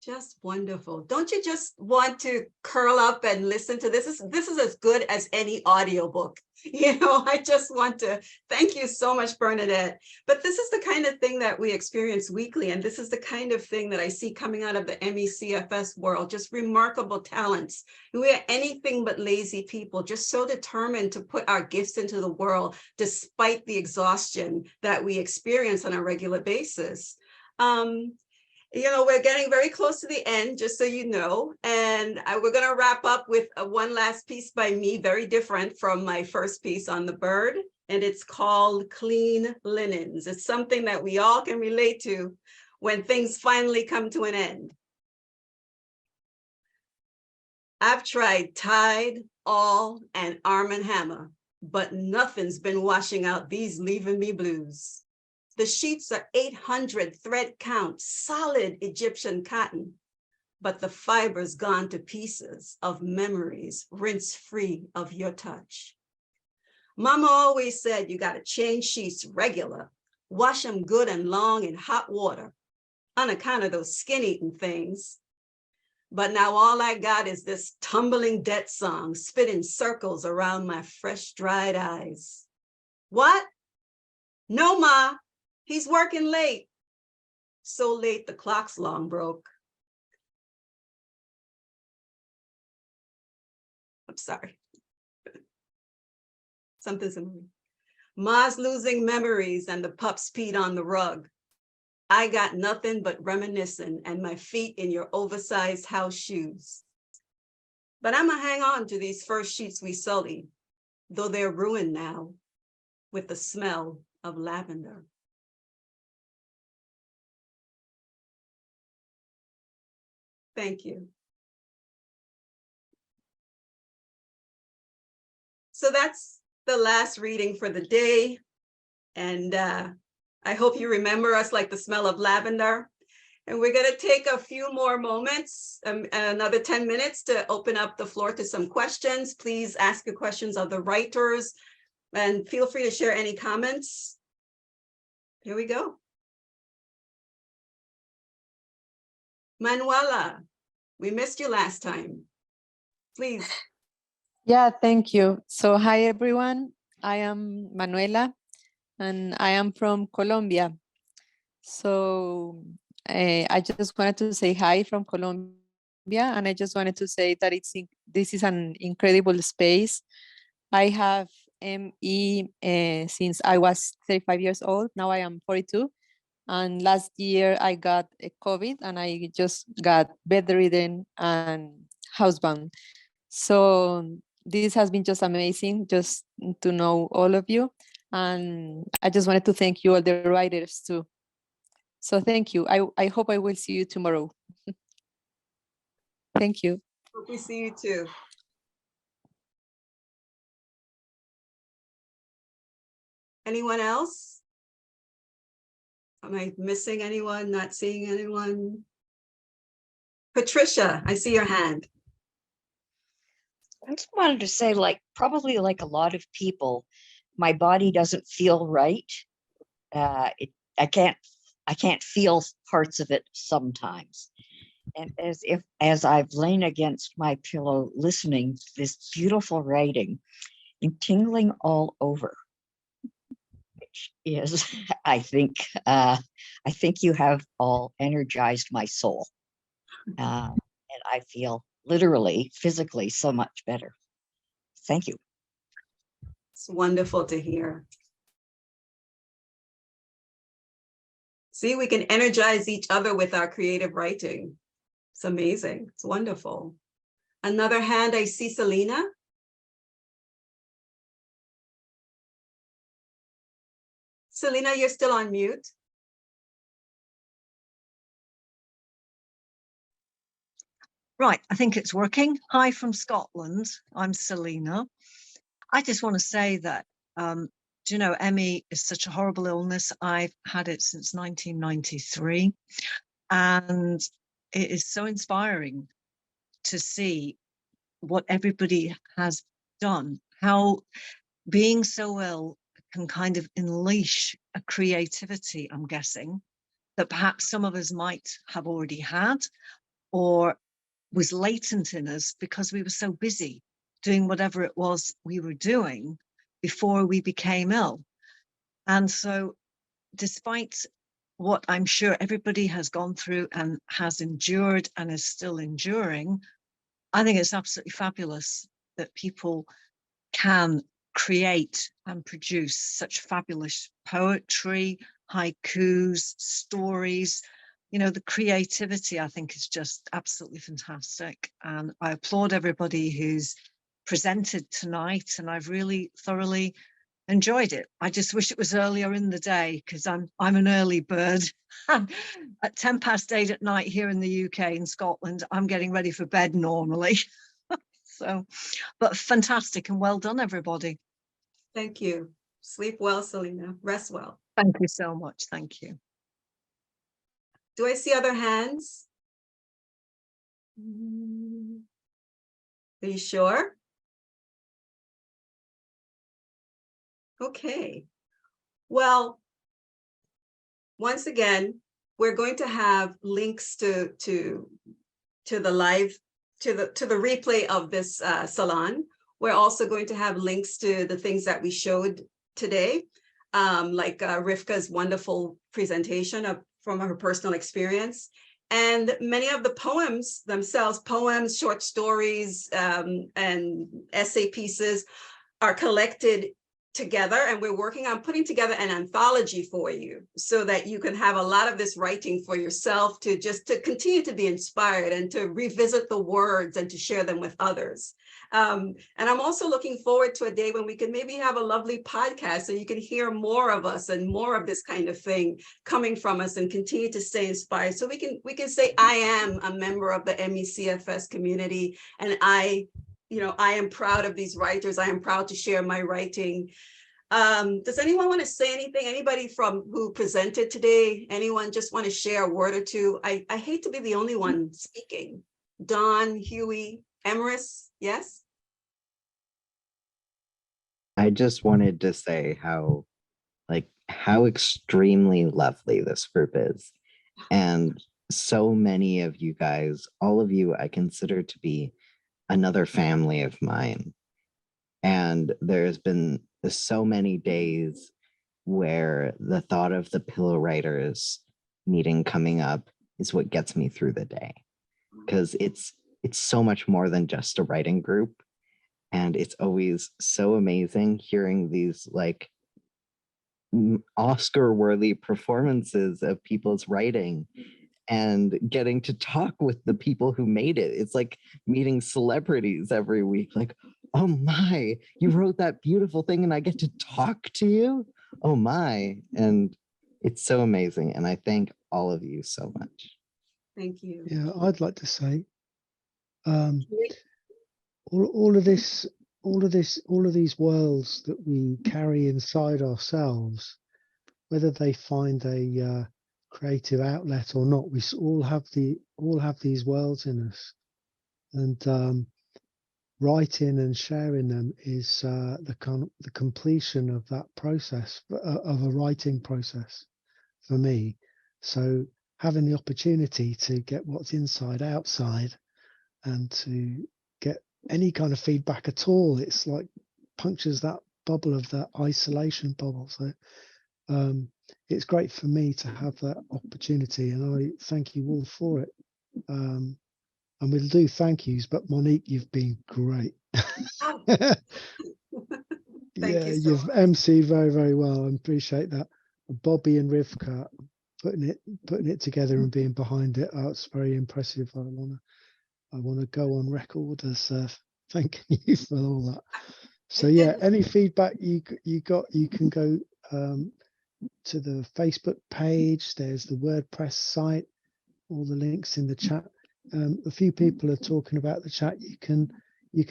Just wonderful. Don't you just want to curl up and listen to this? This is as good as any audiobook. You know, I just want to thank you so much, Bernadette. But this is the kind of thing that we experience weekly. And this is the kind of thing that I see coming out of the MECFS world, just remarkable talents. We are anything but lazy people, just so determined to put our gifts into the world, despite the exhaustion that we experience on a regular basis. You know, we're getting very close to the end, just so you know, and we're going to wrap up with one last piece by me, very different from my first piece on the bird, and it's called Clean Linens. It's something that we all can relate to when things finally come to an end. I've tried Tide, All, and Arm & Hammer, but nothing's been washing out these leaving me blues. The sheets are 800 thread count, solid Egyptian cotton, but the fiber's gone to pieces of memories, rinse free of your touch. Mama always said you gotta change sheets regular, wash them good and long in hot water, on account of those skin-eating things. But now all I got is this tumbling debt song spinning circles around my fresh dried eyes. What? No, Ma. He's working late. So late the clock's long broke. I'm sorry. Something's in me. Ma's losing memories and the pups peed on the rug. I got nothing but reminiscing and my feet in your oversized house shoes. But I'ma hang on to these first sheets we sullied, though they're ruined now with the smell of lavender. Thank you. So that's the last reading for the day. And I hope you remember us like the smell of lavender. And we're going to take a few more moments, another 10 minutes to open up the floor to some questions. Please ask your questions of the writers and feel free to share any comments. Here we go. Manuela, we missed you last time. Please. Yeah, thank you. So hi, everyone. I am Manuela, and I am from Colombia. So I just wanted to say hi from Colombia, and I just wanted to say that this is an incredible space. I have ME since I was 35 years old. Now I am 42. And last year I got a COVID, and I just got bedridden and housebound. So this has been just amazing, just to know all of you. And I just wanted to thank you, all the writers too. So thank you. I hope I will see you tomorrow. Thank you. Hope we see you too. Anyone else? Am I missing anyone, not seeing anyone? Patricia, I see your hand. I just wanted to say, probably like a lot of people, my body doesn't feel right. I can't feel parts of it sometimes. And as I've lain against my pillow listening to this beautiful writing and tingling all over, which is, I think you have all energized my soul. And I feel literally, physically, so much better. Thank you. It's wonderful to hear. See, we can energize each other with our creative writing. It's amazing. It's wonderful. Another hand, I see Selena. Selena, you're still on mute. Right, I think it's working. Hi from Scotland. I'm Selena. I just want to say that, do you know, ME is such a horrible illness. I've had it since 1993. And it is so inspiring to see what everybody has done, how being so ill can kind of unleash a creativity, I'm guessing, that perhaps some of us might have already had, or was latent in us because we were so busy doing whatever it was we were doing before we became ill. And so despite what I'm sure everybody has gone through and has endured and is still enduring, I think it's absolutely fabulous that people can create and produce such fabulous poetry, haikus, stories. You know, the creativity, I think, is just absolutely fantastic. And I applaud everybody who's presented tonight, and I've really thoroughly enjoyed it. I just wish it was earlier in the day, because I'm an early bird. At 8:10 at night here in the UK, in Scotland, I'm getting ready for bed normally. So, but fantastic, and well done, everybody. Thank you. Sleep well, Selena. Rest well. Thank you so much. Thank you. Do I see other hands? Are you sure? Okay. Well, once again, we're going to have links to the live, to the replay of this salon. We're also going to have links to the things that we showed today, like Rivka's wonderful presentation from her personal experience. And many of the poems themselves, poems, short stories, and essay pieces are collected together, and we're working on putting together an anthology for you so that you can have a lot of this writing for yourself to continue to be inspired and to revisit the words and to share them with others. And I'm also looking forward to a day when we can maybe have a lovely podcast so you can hear more of us and more of this kind of thing coming from us and continue to stay inspired. So we can say, I am a member of the MECFS community, and I am proud of these writers. I am proud to share my writing. Does anyone want to say anything? Anybody from who presented today? Anyone just want to share a word or two? I hate to be the only one speaking. Dawn, Huey, Emrrys, yes? I just wanted to say how extremely lovely this group is. And so many of you guys, all of you, I consider to be another family of mine. And there's been so many days where the thought of the Pillow Writers meeting coming up is what gets me through the day. Because it's so much more than just a writing group. And it's always so amazing hearing these like Oscar-worthy performances of people's writing and getting to talk with the people who made it. It's like meeting celebrities every week. Like, oh my, you wrote that beautiful thing and I get to talk to you? Oh my. And it's so amazing. And I thank all of you so much. Thank you. Yeah, I'd like to say, all of these worlds that we carry inside ourselves, whether they find a creative outlet or not, we all have these worlds in us, and writing and sharing them is the completion of that process, of a writing process for me. So having the opportunity to get what's inside outside and to get any kind of feedback at all, it's like punctures that bubble of that isolation bubble. So it's great for me to have that opportunity, and I thank you all for it. And we'll do thank yous, but Monique, you've been great. Thank Yeah, you so you've much. emceed very, very well. I appreciate that. Bobby and Rivka putting it together and being behind it. It's very impressive. I wanna go on record as thanking you for all that. So yeah, any feedback you got, you can go to the Facebook page. There's the WordPress site, all the links in the chat. A few people are talking about the chat. You can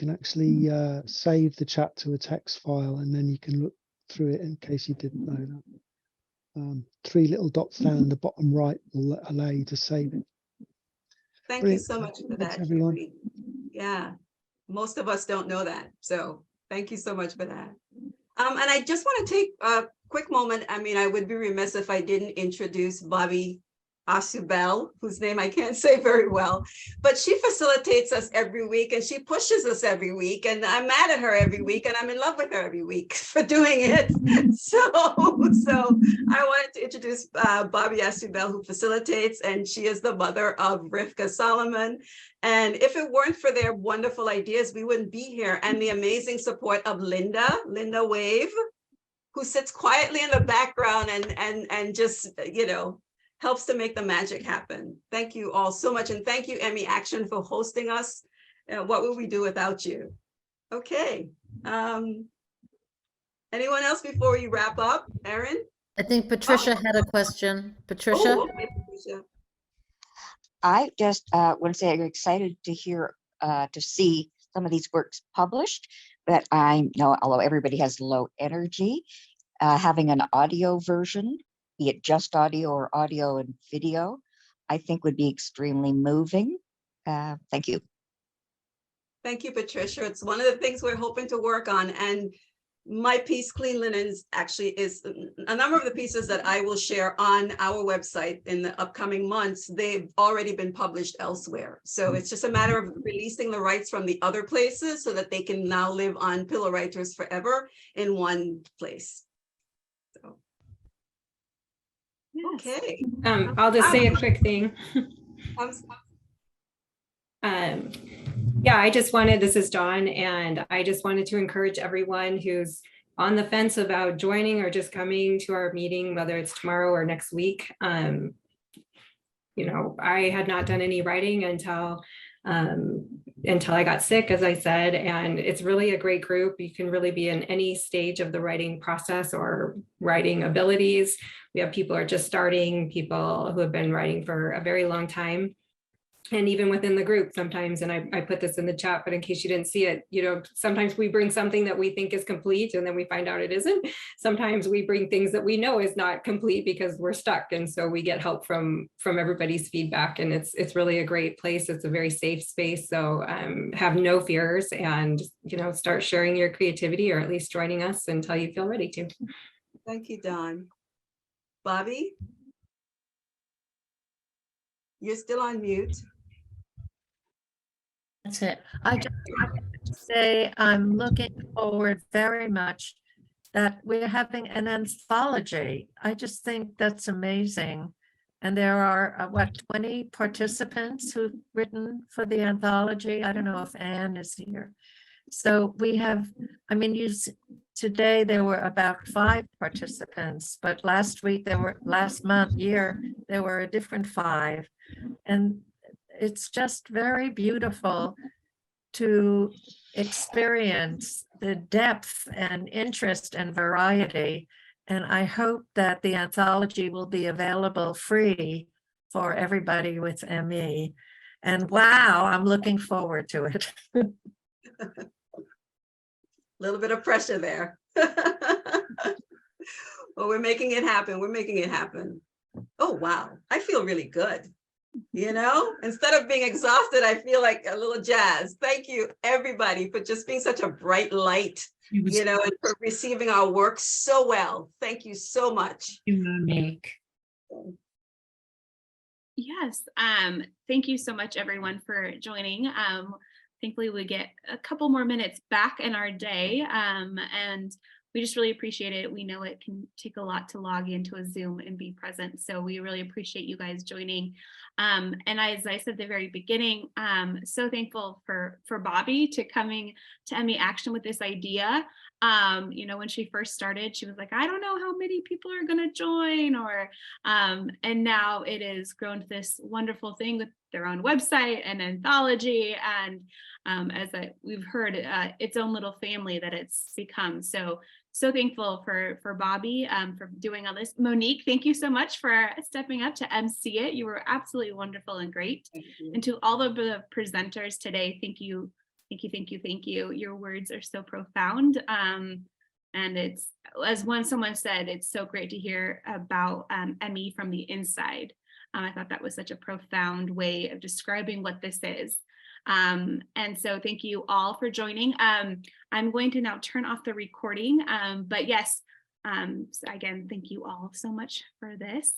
actually save the chat to a text file, and then you can look through it in case you didn't know that. 3 little dots down in the bottom right will allow you to save it. Thank Brilliant. you so much for Thanks, that, everyone. Huey. Yeah, most of us don't know that. So thank you so much for that. And I just want to take a quick moment. I mean, I would be remiss if I didn't introduce Bobby Asubel, whose name I can't say very well, but she facilitates us every week and she pushes us every week, and I'm mad at her every week and I'm in love with her every week for doing it. So I wanted to introduce Bobby Asubel, who facilitates, and she is the mother of Rivka Solomon. And if it weren't for their wonderful ideas, we wouldn't be here. And the amazing support of Linda Wave, who sits quietly in the background and just, helps to make the magic happen. Thank you all so much. And thank you, Emmy Action, for hosting us. What would we do without you? Okay. Anyone else before we wrap up? Erin? I think Patricia had a question. Patricia? Oh, okay, Patricia. I just want to say I'm excited to see some of these works published, but I know, although everybody has low energy, having an audio version, be it just audio or audio and video, I think would be extremely moving. Thank you. Thank you, Patricia. It's one of the things we're hoping to work on. And my piece, Clean Linens, actually is a number of the pieces that I will share on our website in the upcoming months. They've already been published elsewhere. So it's just a matter of releasing the rights from the other places so that they can now live on Pillow Writers forever in one place. So. Okay. I'll just say a quick thing. Yeah, this is Dawn, and I just wanted to encourage everyone who's on the fence about joining or just coming to our meeting, whether it's tomorrow or next week. You know, I had not done any writing until I got sick, as I said, and it's really a great group. You can really be in any stage of the writing process or writing abilities. We have people who are just starting, people who have been writing for a very long time. And even within the group sometimes, and I put this in the chat, but in case you didn't see it, you know, sometimes we bring something that we think is complete and then we find out it isn't. Sometimes we bring things that we know is not complete because we're stuck. And so we get help from everybody's feedback, and it's really a great place. It's a very safe space. So have no fears, and, you know, start sharing your creativity, or at least joining us until you feel ready to. Thank you, Dawn. Bobby? You're still on mute. That's it. I just wanted to say I'm looking forward very much that we're having an anthology. I just think that's amazing. And there are, 20 participants who've written for the anthology. I don't know if Anne is here. So we have, I mean, today there were about 5 participants, but last year, there were a different 5. And it's just very beautiful to experience the depth and interest and variety. And I hope that the anthology will be available free for everybody with ME. And wow, I'm looking forward to it. A little bit of pressure there. Well, we're making it happen. We're making it happen. Oh, wow. I feel really good. You know, instead of being exhausted, I feel like a little jazz. Thank you, everybody, for just being such a bright light, you know, and for receiving our work so well. Thank you so much. Thank you, Monique. Yes, thank you so much, everyone, for joining. Thankfully, we get a couple more minutes back in our day, and we just really appreciate it. We know it can take a lot to log into a Zoom and be present, so we really appreciate you guys joining. And as I said at the very beginning, so thankful for Bobby to coming to ME Action with this idea. You know, when she first started, she was like, I don't know how many people are going to join, or and now it has grown to this wonderful thing with their own website and anthology, and as we've heard, its own little family that it's become. So thankful for Bobby for doing all this. Monique, thank you so much for stepping up to MC it. You were absolutely wonderful and great. And to all of the presenters today, thank you. Thank you. Your words are so profound. And it's, as someone said, it's so great to hear about ME from the inside. I thought that was such a profound way of describing what this is. And so thank you all for joining. I'm going to now turn off the recording, but yes, again, thank you all so much for this.